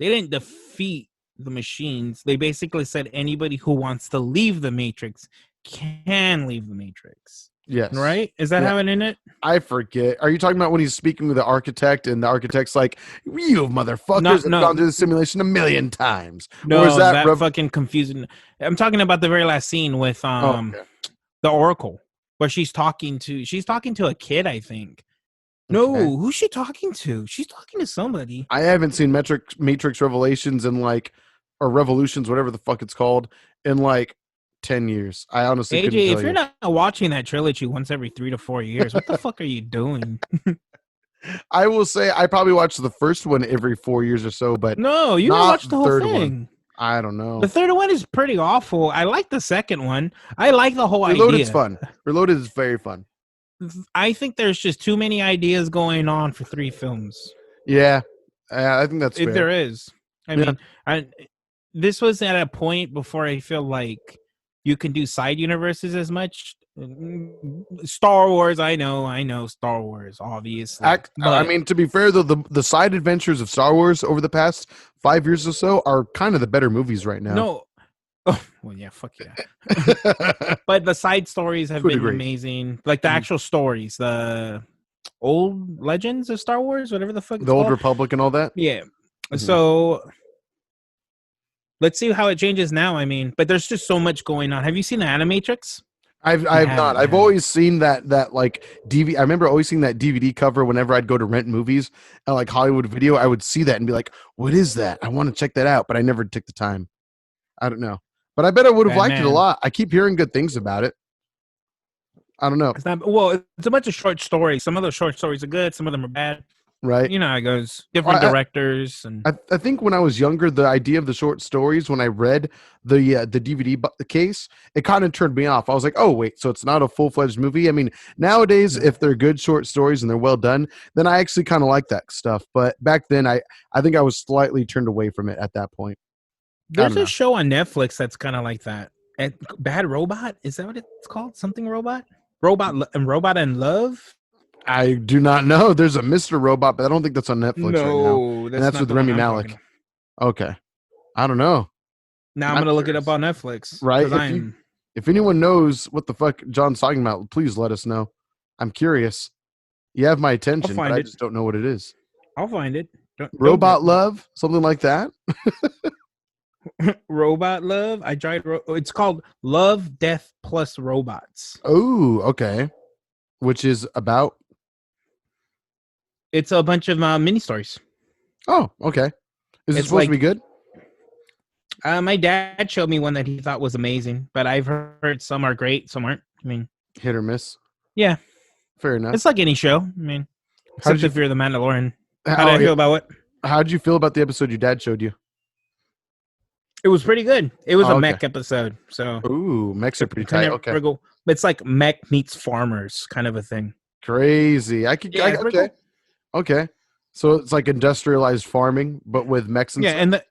Speaker 2: They didn't defeat the machines. They basically said anybody who wants to leave the Matrix can leave the Matrix.
Speaker 1: Yes.
Speaker 2: Right? Is that
Speaker 1: Yeah.
Speaker 2: how it in it?
Speaker 1: I forget. Are you talking about when he's speaking with the architect and the architect's like, you motherfuckers have
Speaker 2: No.
Speaker 1: gone through the simulation a million times?
Speaker 2: No,
Speaker 1: Or is that
Speaker 2: fucking confusing. I'm talking about the very last scene with
Speaker 1: okay.
Speaker 2: the Oracle, where she's talking to a kid, I think. No,
Speaker 1: Okay.
Speaker 2: who's she talking to? She's talking to somebody.
Speaker 1: I haven't seen Matrix Revelations in like, or Revolutions, whatever the fuck it's called, in like 10 years. I honestly couldn't
Speaker 2: AJ,
Speaker 1: tell
Speaker 2: if you're
Speaker 1: you.
Speaker 2: not watching that trilogy once every 3 to 4 years, what the fuck are you doing?
Speaker 1: I will say I probably watch the first one every 4 years or so, but
Speaker 2: No, you
Speaker 1: Not
Speaker 2: don't watch the
Speaker 1: the
Speaker 2: whole
Speaker 1: third one.
Speaker 2: thing.
Speaker 1: I don't know.
Speaker 2: The third one is pretty awful. I like the second one. I like the whole
Speaker 1: Reloaded's
Speaker 2: idea.
Speaker 1: fun. Reloaded is very fun.
Speaker 2: I think there's just too many ideas going on for 3 films.
Speaker 1: Yeah, I think that's fair.
Speaker 2: There is. I
Speaker 1: Yeah.
Speaker 2: mean, this was at a point before I feel like you can do side universes as much. Star Wars, I know Star Wars, obviously.
Speaker 1: I
Speaker 2: but
Speaker 1: mean, to be fair though, the side adventures of Star Wars over the past 5 years or so are kind of the better movies right now.
Speaker 2: no. Oh, well, yeah, fuck yeah. But the side stories have
Speaker 1: Would
Speaker 2: been
Speaker 1: agree.
Speaker 2: amazing. Like the
Speaker 1: Mhm.
Speaker 2: actual stories, the old legends of Star Wars, whatever the fuck it's
Speaker 1: The Old
Speaker 2: called.
Speaker 1: Republic and all that.
Speaker 2: Yeah.
Speaker 1: Mhm.
Speaker 2: So let's see how it changes now. I mean, but there's just so much going on. Have you seen the Animatrix?
Speaker 1: I've
Speaker 2: haven't,
Speaker 1: not. I've
Speaker 2: man.
Speaker 1: always seen that like DVD. I remember always seeing that DVD cover whenever I'd go to rent movies at like Hollywood Video. I would see that and be like, "What is that? I want to check that out," but I never took the time. I don't know, but I bet I would have liked it a
Speaker 2: Batman.
Speaker 1: lot. I keep hearing good things about it. I don't know,
Speaker 2: It's not. Well, it's a bunch of short stories. Some of those short stories are good. Some of them are bad.
Speaker 1: right?
Speaker 2: You know how it goes. Different directors and
Speaker 1: I think when I was younger, the idea of the short stories, when I read the DVD case, it kind of turned me off. I was like, oh, wait, so it's not a full-fledged movie? I mean, nowadays, if they're good short stories and they're well done, then I actually kind of like that stuff. But back then, I think I was slightly turned away from it at that point.
Speaker 2: there's
Speaker 1: don't know.
Speaker 2: a show on Netflix that's kind of like that. Bad Robot, is that what it's called? Something Robot? Robot and Love?
Speaker 1: I do not know. There's a Mr. Robot, but I don't think that's on Netflix right now. That's
Speaker 2: not
Speaker 1: with
Speaker 2: the
Speaker 1: Rami
Speaker 2: one I'm
Speaker 1: Malek.
Speaker 2: talking
Speaker 1: Okay. I don't know.
Speaker 2: Now I'm
Speaker 1: I'm
Speaker 2: gonna look it
Speaker 1: curious.
Speaker 2: up on Netflix.
Speaker 1: Right,
Speaker 2: 'cause
Speaker 1: if
Speaker 2: I'm
Speaker 1: you- If anyone knows what the fuck John's talking about, please let us know. I'm curious. You have my attention, but
Speaker 2: find
Speaker 1: I
Speaker 2: it.
Speaker 1: just don't know what it is.
Speaker 2: I'll find it. Don't
Speaker 1: Robot
Speaker 2: get-
Speaker 1: Love, something like that.
Speaker 2: Robot Love. I tried. It's called Love, Death Plus Robots.
Speaker 1: Oh, okay. Which is about.
Speaker 2: It's a bunch of mini stories.
Speaker 1: Oh, okay. Is it
Speaker 2: It's
Speaker 1: supposed to
Speaker 2: like-
Speaker 1: be good?
Speaker 2: My dad showed me one that he thought was amazing, but I've heard some are great, some aren't. I mean,
Speaker 1: Hit or miss?
Speaker 2: Yeah.
Speaker 1: Fair enough.
Speaker 2: it's like any show. I mean,
Speaker 1: How'd
Speaker 2: except
Speaker 1: you
Speaker 2: if you're the Mandalorian. How
Speaker 1: Oh,
Speaker 2: did I
Speaker 1: yeah.
Speaker 2: feel about what?
Speaker 1: How'd you feel about the episode your dad showed you?
Speaker 2: It was pretty good. It was
Speaker 1: Oh,
Speaker 2: a
Speaker 1: okay.
Speaker 2: mech episode, so
Speaker 1: Ooh, mechs are pretty
Speaker 2: kind
Speaker 1: tight.
Speaker 2: of
Speaker 1: Okay.
Speaker 2: wriggle. It's like mech meets farmers kind of a thing.
Speaker 1: Crazy. I could.
Speaker 2: Yeah, it's pretty
Speaker 1: okay. Okay. So it's like industrialized farming, but with mechs and
Speaker 2: Yeah,
Speaker 1: stuff?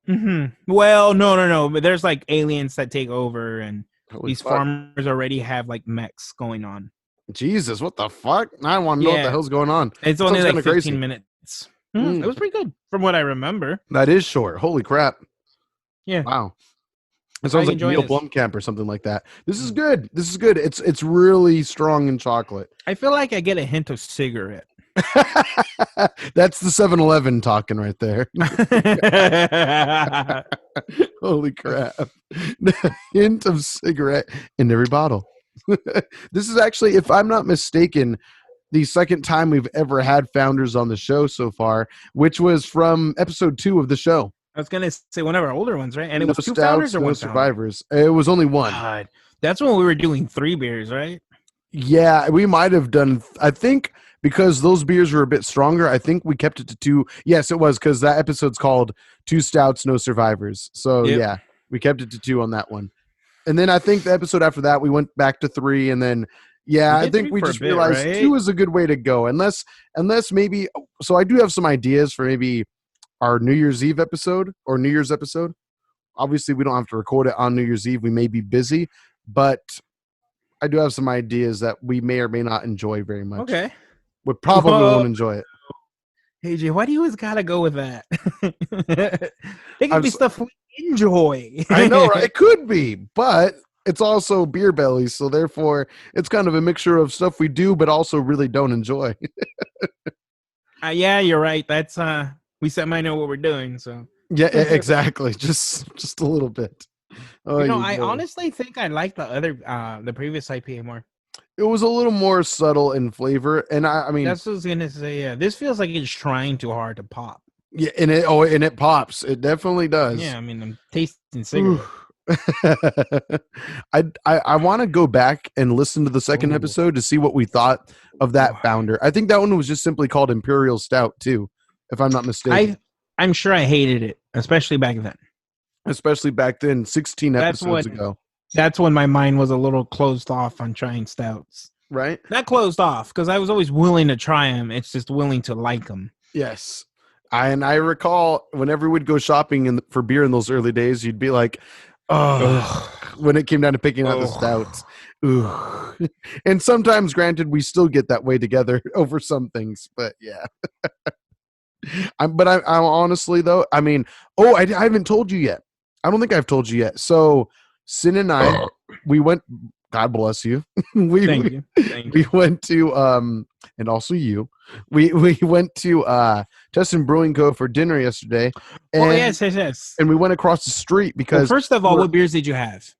Speaker 2: and well, no. But there's like aliens that take over, and
Speaker 1: Holy
Speaker 2: these
Speaker 1: fuck.
Speaker 2: farmers already have like mechs going on.
Speaker 1: Jesus, what the fuck? I want to know what the
Speaker 2: Yeah.
Speaker 1: hell's going on.
Speaker 2: It's only
Speaker 1: Sounds
Speaker 2: like
Speaker 1: kinda
Speaker 2: 15
Speaker 1: crazy.
Speaker 2: minutes.
Speaker 1: Mm.
Speaker 2: It was pretty good from what I remember.
Speaker 1: That is short. Holy crap.
Speaker 2: Yeah.
Speaker 1: Wow. It sounds like
Speaker 2: enjoying
Speaker 1: Neil
Speaker 2: this?
Speaker 1: Blomkamp or something like that. This is good. This is good. It's really strong in chocolate.
Speaker 2: I feel like I get a hint of cigarette.
Speaker 1: That's the 7-Eleven talking right there. Holy crap. Hint of cigarette in every bottle. This is actually, if I'm not mistaken, the second time we've ever had founders on the show so far, which was from episode 2 of the show.
Speaker 2: I was gonna say one of our older ones, right? And
Speaker 1: No
Speaker 2: it was 2
Speaker 1: stouts,
Speaker 2: founders or
Speaker 1: no
Speaker 2: 1
Speaker 1: survivors. It was only one.
Speaker 2: God, that's when we were doing 3 beers, right?
Speaker 1: Yeah, we might have done. I think because those beers were a bit stronger, I think we kept it to 2. Yes, it was because that episode's called 2 Stouts, No Survivors. So
Speaker 2: Yep.
Speaker 1: yeah, we kept it to 2 on that one. And then I think the episode after that, we went back to 3, and then yeah,
Speaker 2: We
Speaker 1: I
Speaker 2: did
Speaker 1: think
Speaker 2: 3
Speaker 1: we
Speaker 2: for a
Speaker 1: just
Speaker 2: bit,
Speaker 1: realized
Speaker 2: right?
Speaker 1: 2 is a good way to go. Unless maybe. So I do have some ideas for maybe our New Year's Eve episode or New Year's episode. Obviously, we don't have to record it on New Year's Eve. We may be busy, but I do have some ideas that we may or may not enjoy very much.
Speaker 2: Okay.
Speaker 1: We probably
Speaker 2: Whoa.
Speaker 1: won't enjoy it.
Speaker 2: Hey Jay, why do you always gotta go with that? It can
Speaker 1: I'm
Speaker 2: be
Speaker 1: s-
Speaker 2: stuff we enjoy.
Speaker 1: I know, right? It could be, but it's also beer belly, so therefore it's kind of a mixture of stuff we do, but also really don't enjoy.
Speaker 2: Yeah, you're right. That's we might know what we're doing. So
Speaker 1: Yeah, exactly. Just a little bit. Oh,
Speaker 2: you know,
Speaker 1: you
Speaker 2: I
Speaker 1: boy.
Speaker 2: honestly think I like the previous IPA more.
Speaker 1: It was a little more subtle in flavor, and I mean,
Speaker 2: That's what I was gonna say. Yeah, this feels like it's trying too hard to pop.
Speaker 1: yeah, and it pops. It definitely does.
Speaker 2: Yeah, I mean, I'm tasting cigarette.
Speaker 1: I want to go back and listen to the second
Speaker 2: Ooh.
Speaker 1: episode to see what we thought of that
Speaker 2: Ooh.
Speaker 1: founder. I think that one was just simply called Imperial Stout too, if I'm not mistaken.
Speaker 2: I'm sure I hated it, especially back then.
Speaker 1: Especially back then, 16
Speaker 2: That's
Speaker 1: episodes
Speaker 2: what-
Speaker 1: ago,
Speaker 2: That's when my mind was a little closed off on trying stouts.
Speaker 1: right?
Speaker 2: Not closed off because I was always willing to try them. It's just willing to like them.
Speaker 1: Yes. I recall whenever we'd go shopping for beer in those early days, you'd be like, oh, when it came down to picking out the stouts. Ooh. And sometimes, granted, we still get that way together over some things, but yeah. I'm honestly, though, I mean, I haven't told you yet. I don't think I've told you yet. So, Sin and I, we went, God bless you.
Speaker 2: Thank you.
Speaker 1: We went to, and also you, we went to Tustin Brewing Co. for dinner yesterday. And,
Speaker 2: Oh, yes.
Speaker 1: and we went across the street
Speaker 2: Well,
Speaker 1: because,
Speaker 2: first of all, what beers did you have?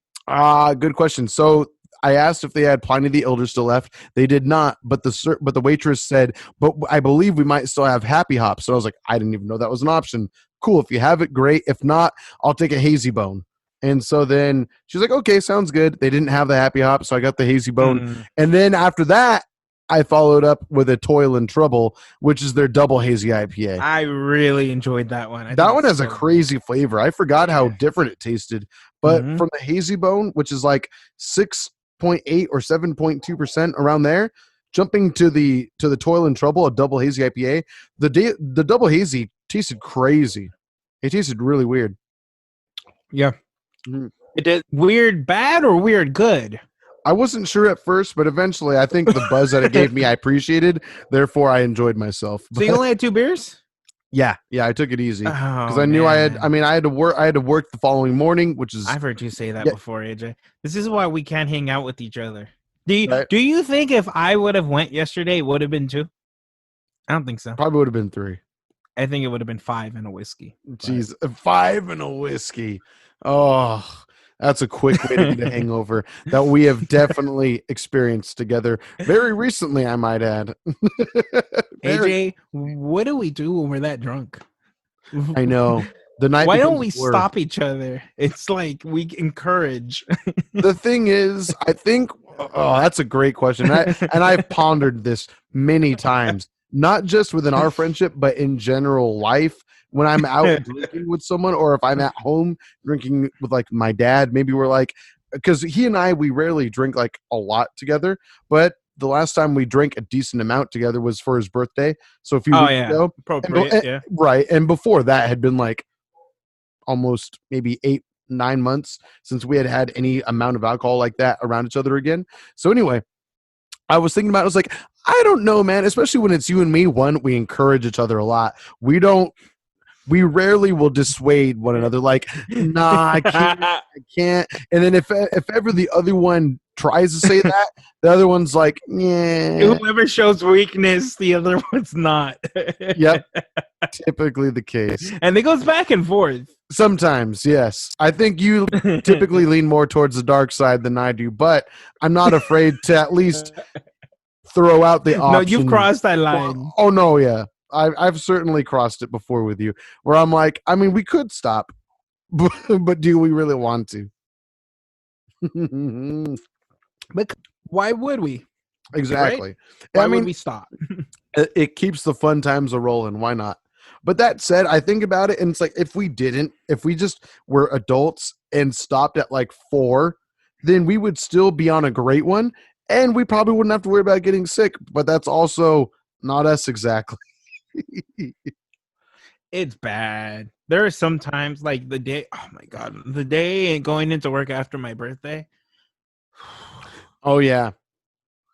Speaker 1: good question. So, I asked if they had Pliny the Elder still left. They did not, but the waitress said, but I believe we might still have Happy Hops. So I was like, I didn't even know that was an option. Cool. If you have it, great. If not, I'll take a Hazy Bone. And so then she's like, okay, sounds good. They didn't have the Happy Hop, so I got the Hazy Bone.
Speaker 2: Mm.
Speaker 1: And then after that, I followed up with a Toil and Trouble, which is their double hazy IPA.
Speaker 2: I really enjoyed that one.
Speaker 1: That one has a crazy flavor. I forgot how different it tasted. But
Speaker 2: Mhm.
Speaker 1: from the Hazy Bone, which is like 6.8 or 7.2% around there, jumping to the Toil and Trouble, a double hazy IPA, the double hazy tasted crazy. It tasted really weird.
Speaker 2: Yeah.
Speaker 1: Mhm.
Speaker 2: It did weird bad or weird good?
Speaker 1: I wasn't sure at first, but eventually I think the buzz that it gave me I appreciated. Therefore, I enjoyed myself.
Speaker 2: So you only had 2 beers?
Speaker 1: Yeah, I took it easy because
Speaker 2: Oh,
Speaker 1: I knew I had.
Speaker 2: man.
Speaker 1: I mean, I had to work the following morning, which is
Speaker 2: I've heard you say that
Speaker 1: Yeah.
Speaker 2: before, AJ. This is why we can't hang out with each other. Do
Speaker 1: Right.
Speaker 2: you think if I would have went yesterday, it would have been 2? I don't think so.
Speaker 1: probably would have been 3.
Speaker 2: I think it would have been 5 and a whiskey.
Speaker 1: Jeez, 5 and a whiskey. Oh, that's a quick way to get a hangover that we have definitely experienced together very recently, I might add.
Speaker 2: AJ, what do we do when we're that drunk?
Speaker 1: I know. The night.
Speaker 2: Why don't
Speaker 1: becomes
Speaker 2: we
Speaker 1: a blur.
Speaker 2: stop each other? It's like we encourage.
Speaker 1: The thing is, I think. Oh, that's a great question. And I've pondered this many times, not just within our friendship, but in general life. When I'm out drinking with someone, or if I'm at home drinking with like my dad, maybe we're like, because he and I, we rarely drink like a lot together. But the last time we drank a decent amount together was for his birthday. So a few
Speaker 2: Oh,
Speaker 1: weeks
Speaker 2: yeah.
Speaker 1: ago.
Speaker 2: Appropriate, yeah.
Speaker 1: Right. And before that had been like almost maybe 8-9 months since we had had any amount of alcohol like that around each other again. So anyway, I was thinking about it. I was like, I don't know, man, especially when it's you and me. One, we encourage each other a lot. We don't we rarely will dissuade one another. Like, nah, I can't. And then if ever the other one tries to say that, the other one's like, yeah.
Speaker 2: Whoever shows weakness, the other one's not.
Speaker 1: Yep. Typically the case.
Speaker 2: And it goes back and forth.
Speaker 1: Sometimes, yes. I think you typically lean more towards the dark side than I do, but I'm not afraid to at least throw out the option.
Speaker 2: No, you've crossed that line.
Speaker 1: Oh no, yeah. I've certainly crossed it before with you, where I'm like, I mean, we could stop, but do we really want to?
Speaker 2: But why would we?
Speaker 1: Exactly.
Speaker 2: Right? Why would we stop?
Speaker 1: It keeps the fun times a rolling. Why not? But that said, I think about it, and it's like if we just were adults and stopped at like 4, then we would still be on a great one, and we probably wouldn't have to worry about getting sick. But that's also not us exactly.
Speaker 2: It's bad. There are some times like the day, oh my God, the day going into work after my birthday.
Speaker 1: Oh, yeah.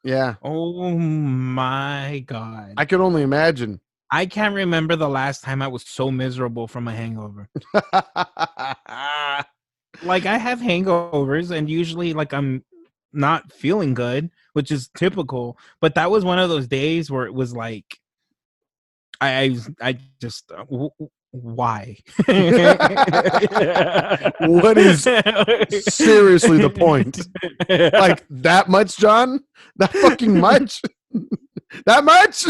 Speaker 1: Yeah.
Speaker 2: Oh my God.
Speaker 1: I could only imagine.
Speaker 2: I can't remember the last time I was so miserable from a hangover. Like I have hangovers and usually like I'm not feeling good, which is typical. But that was one of those days where it was like, I just why?
Speaker 1: What is seriously the point? Like that much, John? That fucking much? That much?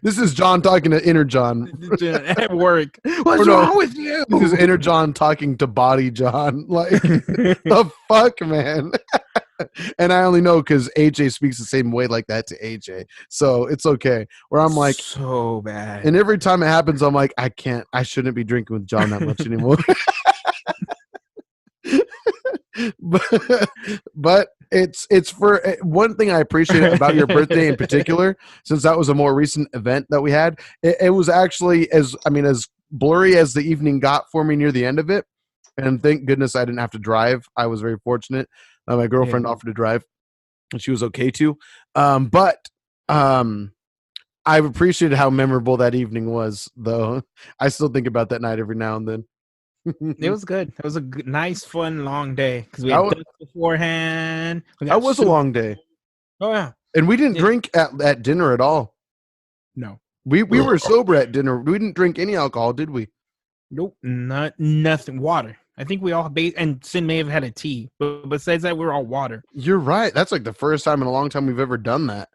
Speaker 1: This is John talking to inner John
Speaker 2: at work. What's wrong with you?
Speaker 1: This is inner John talking to body John. Like the fuck, man. And I only know because AJ speaks the same way like that to AJ, so it's okay. Where I'm like,
Speaker 2: so bad.
Speaker 1: And every time it happens, I'm like, I shouldn't be drinking with John that much anymore. but it's for one thing I appreciate about your birthday in particular, since that was a more recent event that we had. It was actually as blurry as the evening got for me near the end of it, and thank goodness I didn't have to drive. I was very fortunate. My girlfriend offered to drive, and she was okay to. But I've appreciated how memorable that evening was, though. I still think about that night every now and then.
Speaker 2: It was good. It was a good, nice, fun, long day because we had done it beforehand.
Speaker 1: That was a long day.
Speaker 2: Oh yeah,
Speaker 1: and we didn't drink at dinner at all.
Speaker 2: No,
Speaker 1: we were sober at dinner. We didn't drink any alcohol, did we?
Speaker 2: Nope, nothing. Water. I think we all and Sin may have had a tea, but besides that, we were all water.
Speaker 1: You're right. That's like the first time in a long time we've ever done that.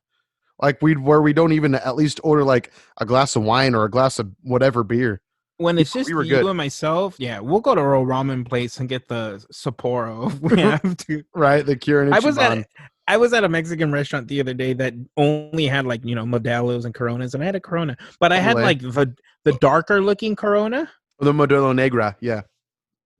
Speaker 1: Like we don't even at least order like a glass of wine or a glass of whatever beer.
Speaker 2: When it's just you and myself, yeah, we'll go to a ramen place and get the Sapporo if we have to.
Speaker 1: Right, the Kirin Ichiban.
Speaker 2: I was at a Mexican restaurant the other day that only had like, Modelos and Coronas, and I had a Corona, but I had like the darker looking Corona.
Speaker 1: The Modelo Negra, yeah.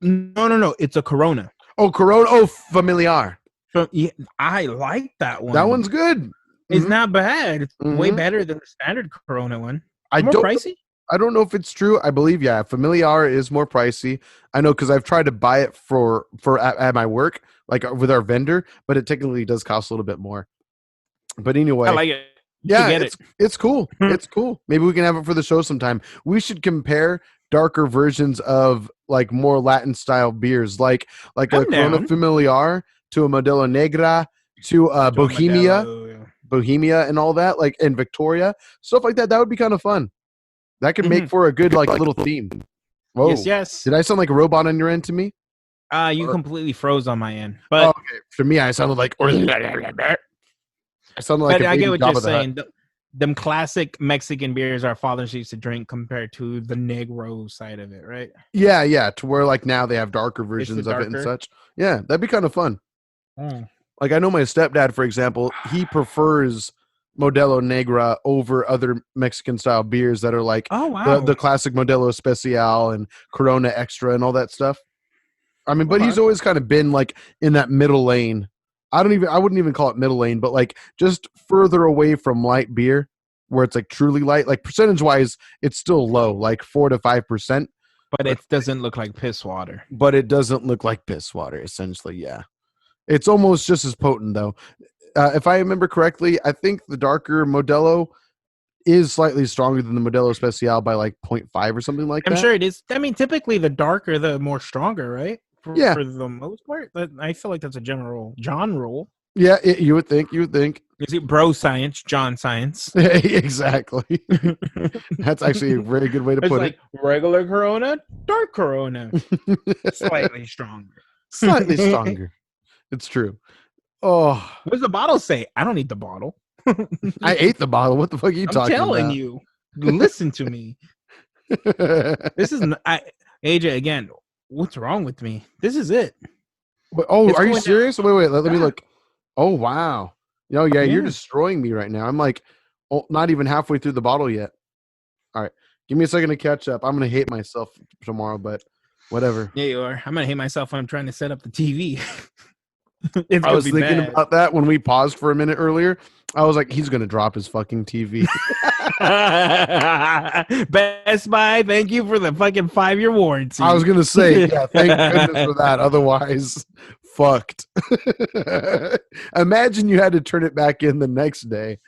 Speaker 2: No, it's a Corona.
Speaker 1: Oh, Corona. Oh, Familiar.
Speaker 2: So yeah, I like that one.
Speaker 1: That one's good.
Speaker 2: It's not bad. It's way better than the standard Corona one. More pricey?
Speaker 1: I don't know if it's true. I believe, yeah, Familiar is more pricey. I know because I've tried to buy it for at my work, like with our vendor, but it technically does cost a little bit more. But anyway,
Speaker 2: I like it.
Speaker 1: It's cool. It's cool. Maybe we can have it for the show sometime. We should compare darker versions of like more Latin style beers, like a Corona Familiar to a Modelo Negra to Bohemia and all that, like and Victoria, stuff like that. That would be kind of fun. That could make for a good like little theme. Whoa.
Speaker 2: Yes.
Speaker 1: Did I sound like a robot on your end to me?
Speaker 2: You completely froze on my end. But
Speaker 1: okay. For me, I sounded like I sounded like
Speaker 2: I get what you're saying. Them classic Mexican beers our fathers used to drink compared to the Negro side of it, right?
Speaker 1: Yeah. To where like now they have darker versions of it and such. Yeah, that'd be kind of fun. Like I know my stepdad, for example, he prefers Modelo Negra over other Mexican style beers that are like the classic Modelo Especial and Corona Extra and all that stuff. I mean, but he's always kind of been like in that middle lane. I wouldn't even call it middle lane, but like just further away from light beer where it's like truly light. Like percentage wise, it's still low, like 4 to 5%.
Speaker 2: But it doesn't look like piss water.
Speaker 1: But it doesn't look like piss water, essentially, yeah. It's almost just as potent though. If I remember correctly, I think the darker Modelo is slightly stronger than the Modelo Especial by like 0.5 or something like
Speaker 2: I'm
Speaker 1: that.
Speaker 2: sure it is. I mean, typically the darker, the more stronger, right?
Speaker 1: Yeah.
Speaker 2: For the most part, I feel like that's a general John rule.
Speaker 1: Yeah, you would think. You would think.
Speaker 2: Is it bro science, John science?
Speaker 1: Exactly. That's actually a very good way to
Speaker 2: It's
Speaker 1: put
Speaker 2: like regular Corona, dark Corona,
Speaker 1: it.
Speaker 2: slightly stronger.
Speaker 1: Slightly stronger. It's true. Oh,
Speaker 2: What does the bottle say? I don't need the bottle.
Speaker 1: I ate the bottle. What the fuck are you
Speaker 2: I'm
Speaker 1: talking
Speaker 2: telling
Speaker 1: about?
Speaker 2: you. Listen to me. This is AJ again. What's wrong with me? This is it.
Speaker 1: But, oh,
Speaker 2: It's
Speaker 1: are you
Speaker 2: going
Speaker 1: serious? Wait. Let me
Speaker 2: Yeah.
Speaker 1: look. Oh, wow. No, yeah, you're
Speaker 2: Yeah.
Speaker 1: destroying me right now. I'm like, not even halfway through the bottle yet. All right, give me a second to catch up. I'm gonna hate myself tomorrow, but whatever.
Speaker 2: Yeah, you are. I'm gonna hate myself when I'm trying to set up the TV.
Speaker 1: I was thinking about that when we paused for a minute earlier. I was like, he's gonna drop his fucking TV.
Speaker 2: Best Buy, thank you for the fucking 5-year warranty.
Speaker 1: I was gonna say, yeah, thank goodness for that. Otherwise, fucked. Imagine you had to turn it back in the next day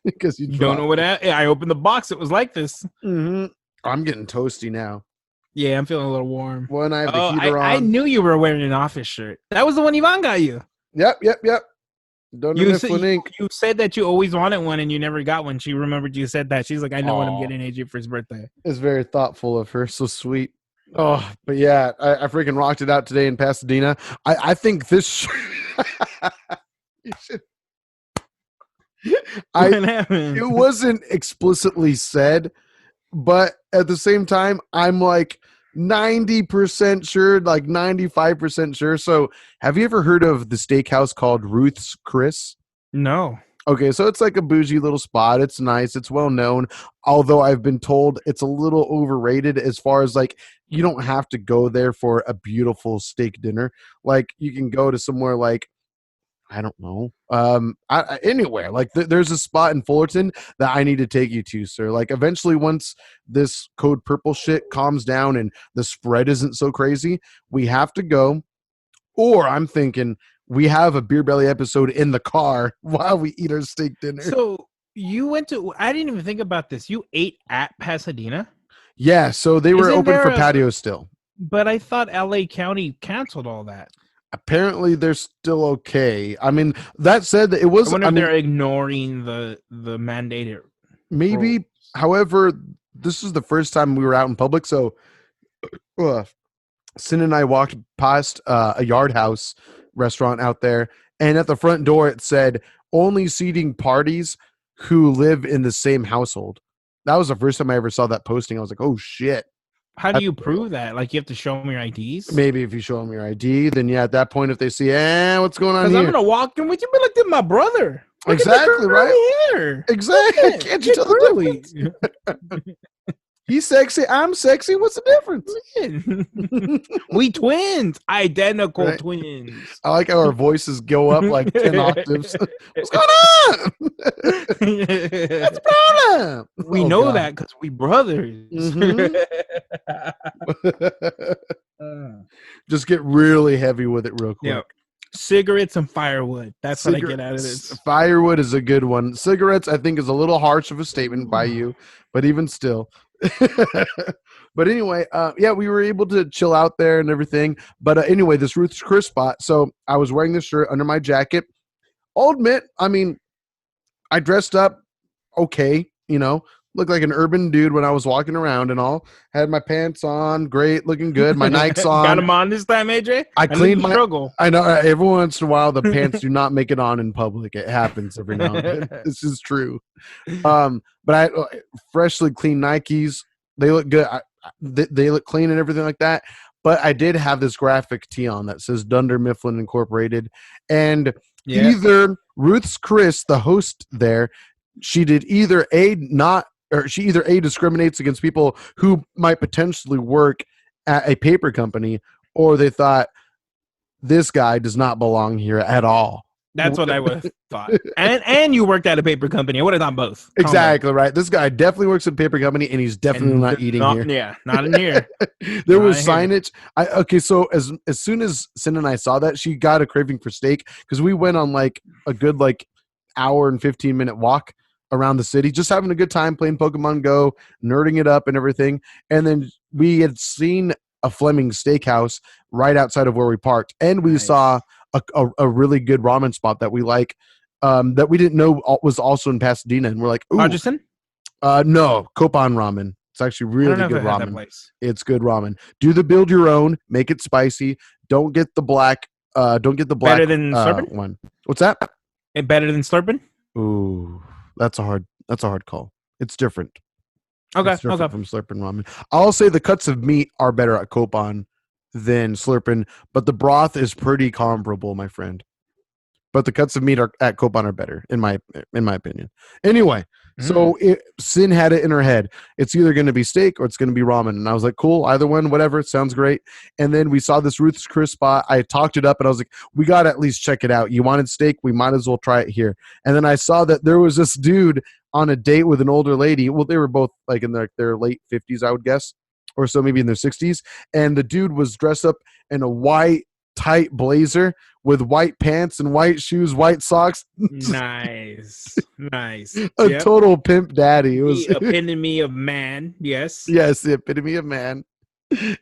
Speaker 1: because you
Speaker 2: don't know what I opened the box. It was like this.
Speaker 1: Mm-hmm. I'm getting toasty now.
Speaker 2: Yeah, I'm feeling a little warm.
Speaker 1: When I have the heater on.
Speaker 2: I knew you were wearing an office shirt. That was the one Yvonne got you.
Speaker 1: Yep. You
Speaker 2: said that you always wanted one and you never got one. She remembered you said that. She's like, I know what I'm getting AJ for his birthday.
Speaker 1: It's very thoughtful of her. So sweet. Oh, but yeah, I freaking rocked it out today in Pasadena. I think this you should. It wasn't explicitly said, but at the same time, I'm like 90% sure, like 95% sure. So, have you ever heard of the steakhouse called Ruth's Chris?
Speaker 2: No.
Speaker 1: Okay, so it's like a bougie little spot. It's nice. It's well known. Although I've been told it's a little overrated as far as like you don't have to go there for a beautiful steak dinner. Like you can go to somewhere like I don't know. Anywhere. Like there's a spot in Fullerton that I need to take you to, sir. Like eventually once this code purple shit calms down and the spread isn't so crazy, we have to go. Or I'm thinking we have a Beer Belly episode in the car while we eat our steak dinner.
Speaker 2: So you went to, I didn't even think about this. You ate at Pasadena?
Speaker 1: Yeah, so they were open for patio still.
Speaker 2: But I thought LA County canceled all that.
Speaker 1: Apparently they're still okay. I mean, that said, it was.
Speaker 2: I wonder if they're ignoring the mandated.
Speaker 1: Maybe.
Speaker 2: rules.
Speaker 1: However, this is the first time we were out in public, so Sin and I walked past a Yard House restaurant out there, and at the front door it said only seating parties who live in the same household. That was the first time I ever saw that posting. I was like, oh shit.
Speaker 2: How do you prove that? Like you have to show them your IDs?
Speaker 1: Maybe if you show them your ID, then yeah, at that point, if they see, what's going on here?
Speaker 2: Because I'm gonna walk in with you, be like, "This my brother." Look
Speaker 1: exactly right.
Speaker 2: Here.
Speaker 1: Exactly. Can't you tell the difference? He's sexy. I'm sexy. What's the difference?
Speaker 2: We twins, identical
Speaker 1: Right.
Speaker 2: twins.
Speaker 1: I like how our voices go up like 10 octaves. What's going on? What's the problem?
Speaker 2: We know that because we brothers.
Speaker 1: Just get really heavy with it real quick.
Speaker 2: Yeah. Cigarettes and firewood. That's what I get out of this.
Speaker 1: Firewood is a good one. Cigarettes, I think, is a little harsh of a statement by you, but even still. But anyway, yeah, we were able to chill out there and everything. But anyway, this Ruth's Chris spot. So I was wearing this shirt under my jacket. I'll admit, I mean, I dressed up okay, you know, looked like an urban dude when I was walking around and all. Had my pants on, great, looking good. My Nikes on.
Speaker 2: Got them on this time, AJ?
Speaker 1: I cleaned my
Speaker 2: struggle.
Speaker 1: I know every once in a while the pants do not make it on in public. It happens every now and then. This is true. But I freshly cleaned Nikes. They look good. They look clean and everything like that. But I did have this graphic tee on that says Dunder Mifflin Incorporated. And either Ruth's Chris, the host there, she either discriminates against people who might potentially work at a paper company, or they thought this guy does not belong here at all.
Speaker 2: That's what I would have thought. And you worked at a paper company. I would have thought both.
Speaker 1: Exactly right. This guy definitely works at a paper company, and he's definitely not eating here.
Speaker 2: Yeah, not in here.
Speaker 1: There was signage. So as soon as Sin and I saw that, she got a craving for steak because we went on like a good hour and 15-minute walk around the city, just having a good time playing Pokemon Go, nerding it up and everything. And then we had seen a Fleming's Steakhouse right outside of where we parked, and we saw a really good ramen spot that we like, that we didn't know was also in Pasadena, and we're like, ooh,
Speaker 2: Rogerson?
Speaker 1: No, Kopan Ramen. It's actually really good ramen. It's good ramen. Do the build your own, make it spicy. Don't get the black. Don't get the black.
Speaker 2: Better than Slurpin?
Speaker 1: One. What's that?
Speaker 2: Better than Slurpin?
Speaker 1: Ooh, that's a hard call. It's different.
Speaker 2: Okay,
Speaker 1: it's different from Slurpin ramen. I'll say the cuts of meat are better at Kopan than Slurpin, but the broth is pretty comparable, my friend. But the cuts of meat at Kopan are better, in my opinion. Anyway, so Sin had it in her head. It's either going to be steak or it's going to be ramen. And I was like, cool, either one, whatever. It sounds great. And then we saw this Ruth's Chris spot. I talked it up and I was like, we got to at least check it out. You wanted steak? We might as well try it here. And then I saw that there was this dude on a date with an older lady. Well, they were both like in their late 50s, I would guess, or so maybe in their 60s. And the dude was dressed up in a white tight blazer with white pants and white shoes, white socks.
Speaker 2: Nice.
Speaker 1: A total pimp daddy. It was
Speaker 2: the epitome of man. Yes,
Speaker 1: the epitome of man.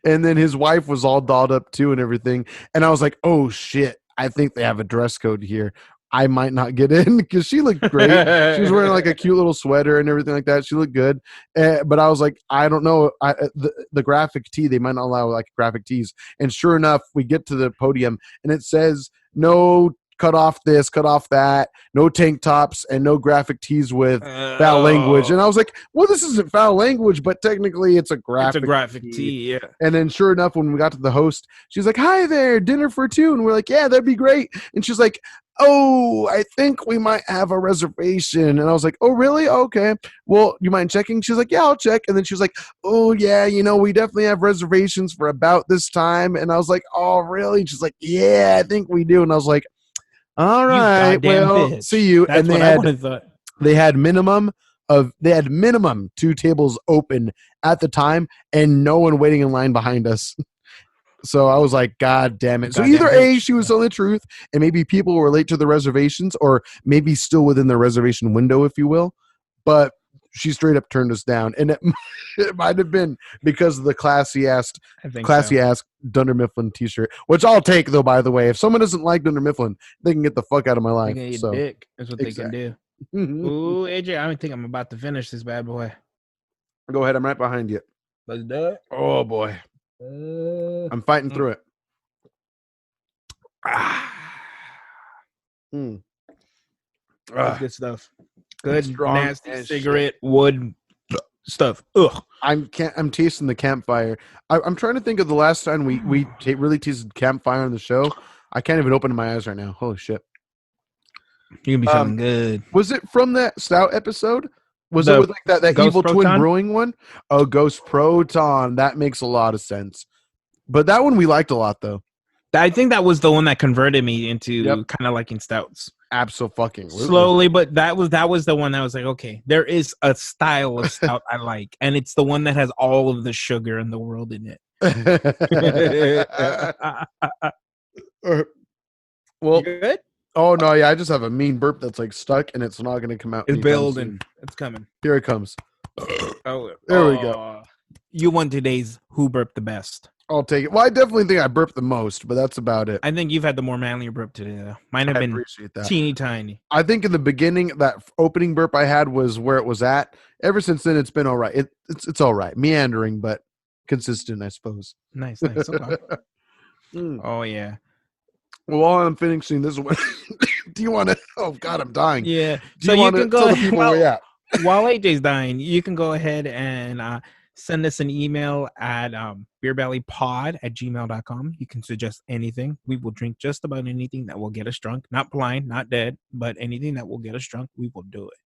Speaker 1: And then his wife was all dolled up too and everything. And I was like, oh shit, I think they have a dress code here. I might not get in because she looked great. She was wearing like a cute little sweater and everything like that. She looked good. But I was like, I don't know. The graphic tee, they might not allow like graphic tees. And sure enough, we get to the podium and it says, no, cut off this, cut off that, no tank tops and no graphic tees with foul language. And I was like, well, this isn't foul language, but technically it's a graphic
Speaker 2: tee. Yeah.
Speaker 1: And then sure enough, when we got to the host, she's like, hi there, dinner for two. And we're like, yeah, that'd be great. And she's like, oh, I think we might have a reservation. And I was like, oh, really? Okay. Well, you mind checking? She's like, yeah, I'll check. And then she was like, oh, yeah, we definitely have reservations for about this time. And I was like, oh, really? And she's like, yeah, I think we do. And I was like, all right, well, bitch. See you.
Speaker 2: That's
Speaker 1: and
Speaker 2: I would have thought.
Speaker 1: They had minimum 2 tables open at the time and no one waiting in line behind us. So I was like, God damn it. So either A, she was telling the truth, and maybe people were late to the reservations, or maybe still within the reservation window, if you will. But she straight up turned us down. And it might have been because of the classy ass Dunder Mifflin t-shirt, which I'll take, though, by the way. If someone doesn't like Dunder Mifflin, they can get the fuck out of my life.
Speaker 2: They can dick. That's what they can do. Ooh, AJ, I don't think I'm about to finish this bad boy.
Speaker 1: Go ahead. I'm right behind you.
Speaker 2: Let's do it.
Speaker 1: Oh, boy. I'm fighting through it.
Speaker 2: Good stuff. Good, strong, nasty cigarette wood stuff. Ugh.
Speaker 1: I'm tasting the campfire. I'm trying to think of the last time we really tasted campfire on the show. I can't even open my eyes right now. Holy shit.
Speaker 2: You're gonna be feeling good.
Speaker 1: Was it from that stout episode? Was it with like that Evil
Speaker 2: Proton?
Speaker 1: Twin Brewing one? Oh, Ghost Proton. That makes a lot of sense. But that one we liked a lot, though.
Speaker 2: I think that was the one that converted me into kind of liking stouts.
Speaker 1: Absolutely.
Speaker 2: Slowly, but that was the one that was like, okay, there is a style of stout I like, and it's the one that has all of the sugar in the world in
Speaker 1: it. Well,
Speaker 2: you good?
Speaker 1: Oh, no, yeah, I just have a mean burp that's like stuck, and it's not going to come out.
Speaker 2: It's building. Soon. It's coming.
Speaker 1: Here it comes.
Speaker 2: There we go. You won today's Who Burped the Best.
Speaker 1: I'll take it. Well, I definitely think I burped the most, but that's about it.
Speaker 2: I think you've had the more manlier burp today, though. Mine have been teeny tiny.
Speaker 1: I think in the beginning, that opening burp I had was where it was at. Ever since then, it's been all right. It's all right. Meandering, but consistent, I suppose.
Speaker 2: Nice. Okay. Oh, yeah.
Speaker 1: Well, while I'm finishing this one, do you want to? Oh God, I'm dying.
Speaker 2: Yeah.
Speaker 1: So you can go.
Speaker 2: While AJ's dying, you can go ahead and send us an email at beerbellypod@gmail.com. You can suggest anything. We will drink just about anything that will get us drunk. Not blind, not dead, but anything that will get us drunk, we will do it.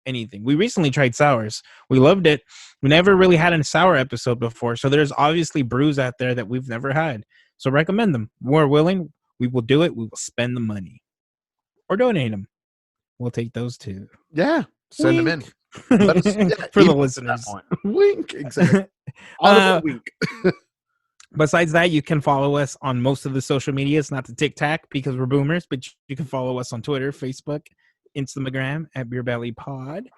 Speaker 2: Anything. We recently tried sours. We loved it. We never really had a sour episode before, so there's obviously brews out there that we've never had. So recommend them. We're willing. We will do it. We will spend the money or donate them. We'll take those too.
Speaker 1: Yeah. Send them in.
Speaker 2: For the listeners.
Speaker 1: Wink. Exactly. Wink.
Speaker 2: Besides that, you can follow us on most of the social medias, not the TikTok because we're boomers, but you can follow us on Twitter, Facebook, Instagram at Beer Belly Pod.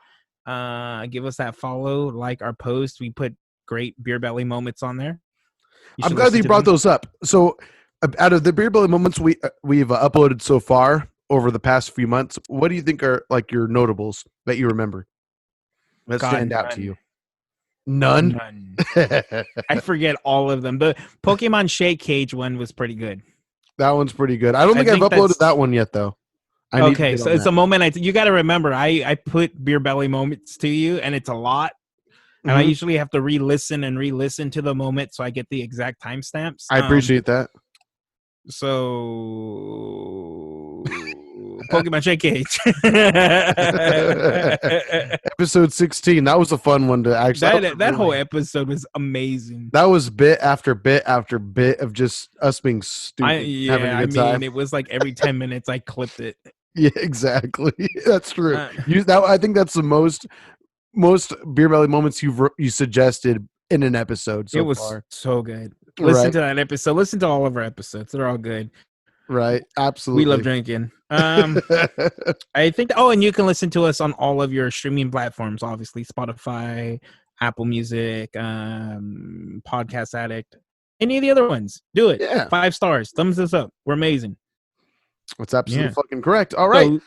Speaker 2: Give us that follow, like our post. We put great Beer Belly moments on there.
Speaker 1: I'm glad that you brought those up. So, out of the Beer Belly moments we've uploaded so far over the past few months, what do you think are like your notables that you remember that stand out to you? None.
Speaker 2: I forget all of them. The Pokemon Shake Cage one was pretty good.
Speaker 1: That one's pretty good. I don't think I've uploaded that one yet, though.
Speaker 2: Okay, so it's a moment you got to remember. I put Beer Belly moments to you, and it's a lot. And I usually have to re-listen to the moment so I get the exact timestamps.
Speaker 1: I appreciate that.
Speaker 2: So, Pokemon Shake Cage.
Speaker 1: Episode 16. That was a fun one to actually.
Speaker 2: That whole episode was amazing.
Speaker 1: That was bit after bit after bit of just us being stupid. Time.
Speaker 2: It was like every 10 minutes I clipped it.
Speaker 1: Yeah, exactly. That's true. I think that's the most Beer Belly moments you suggested in an episode so far. It was
Speaker 2: so good. Listen to that episode. Listen to all of our episodes. They're all good.
Speaker 1: Right. Absolutely.
Speaker 2: We love drinking. I think. And you can listen to us on all of your streaming platforms. Obviously, Spotify, Apple Music, Podcast Addict, any of the other ones. Do it.
Speaker 1: Yeah.
Speaker 2: 5 stars. Thumbs us up. We're amazing.
Speaker 1: That's absolutely fucking correct. All right.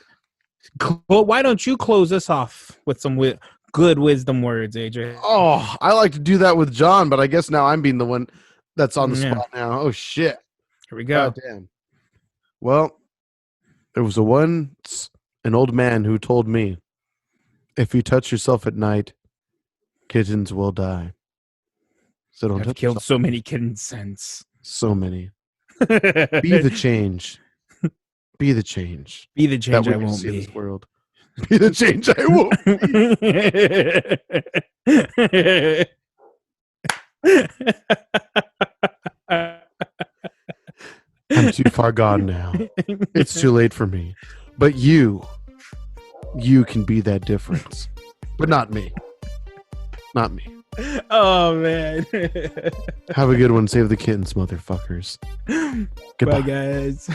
Speaker 2: Well, why don't you close us off with some good wisdom words, AJ?
Speaker 1: Oh, I like to do that with John, but I guess now I'm being the one that's on the spot now. Oh, shit.
Speaker 2: Here we go.
Speaker 1: God damn. Well, there was once an old man who told me, if you touch yourself at night, kittens will die. So don't
Speaker 2: I've killed so many kittens since.
Speaker 1: So many. Be the change. Be the change.
Speaker 2: Be the change I won't be.
Speaker 1: In this world. Be the change I won't be. I'm too far gone now. It's too late for me. But you can be that difference. But not me. Not me.
Speaker 2: Oh, man.
Speaker 1: Have a good one. Save the kittens, motherfuckers. Goodbye.
Speaker 2: Bye, guys.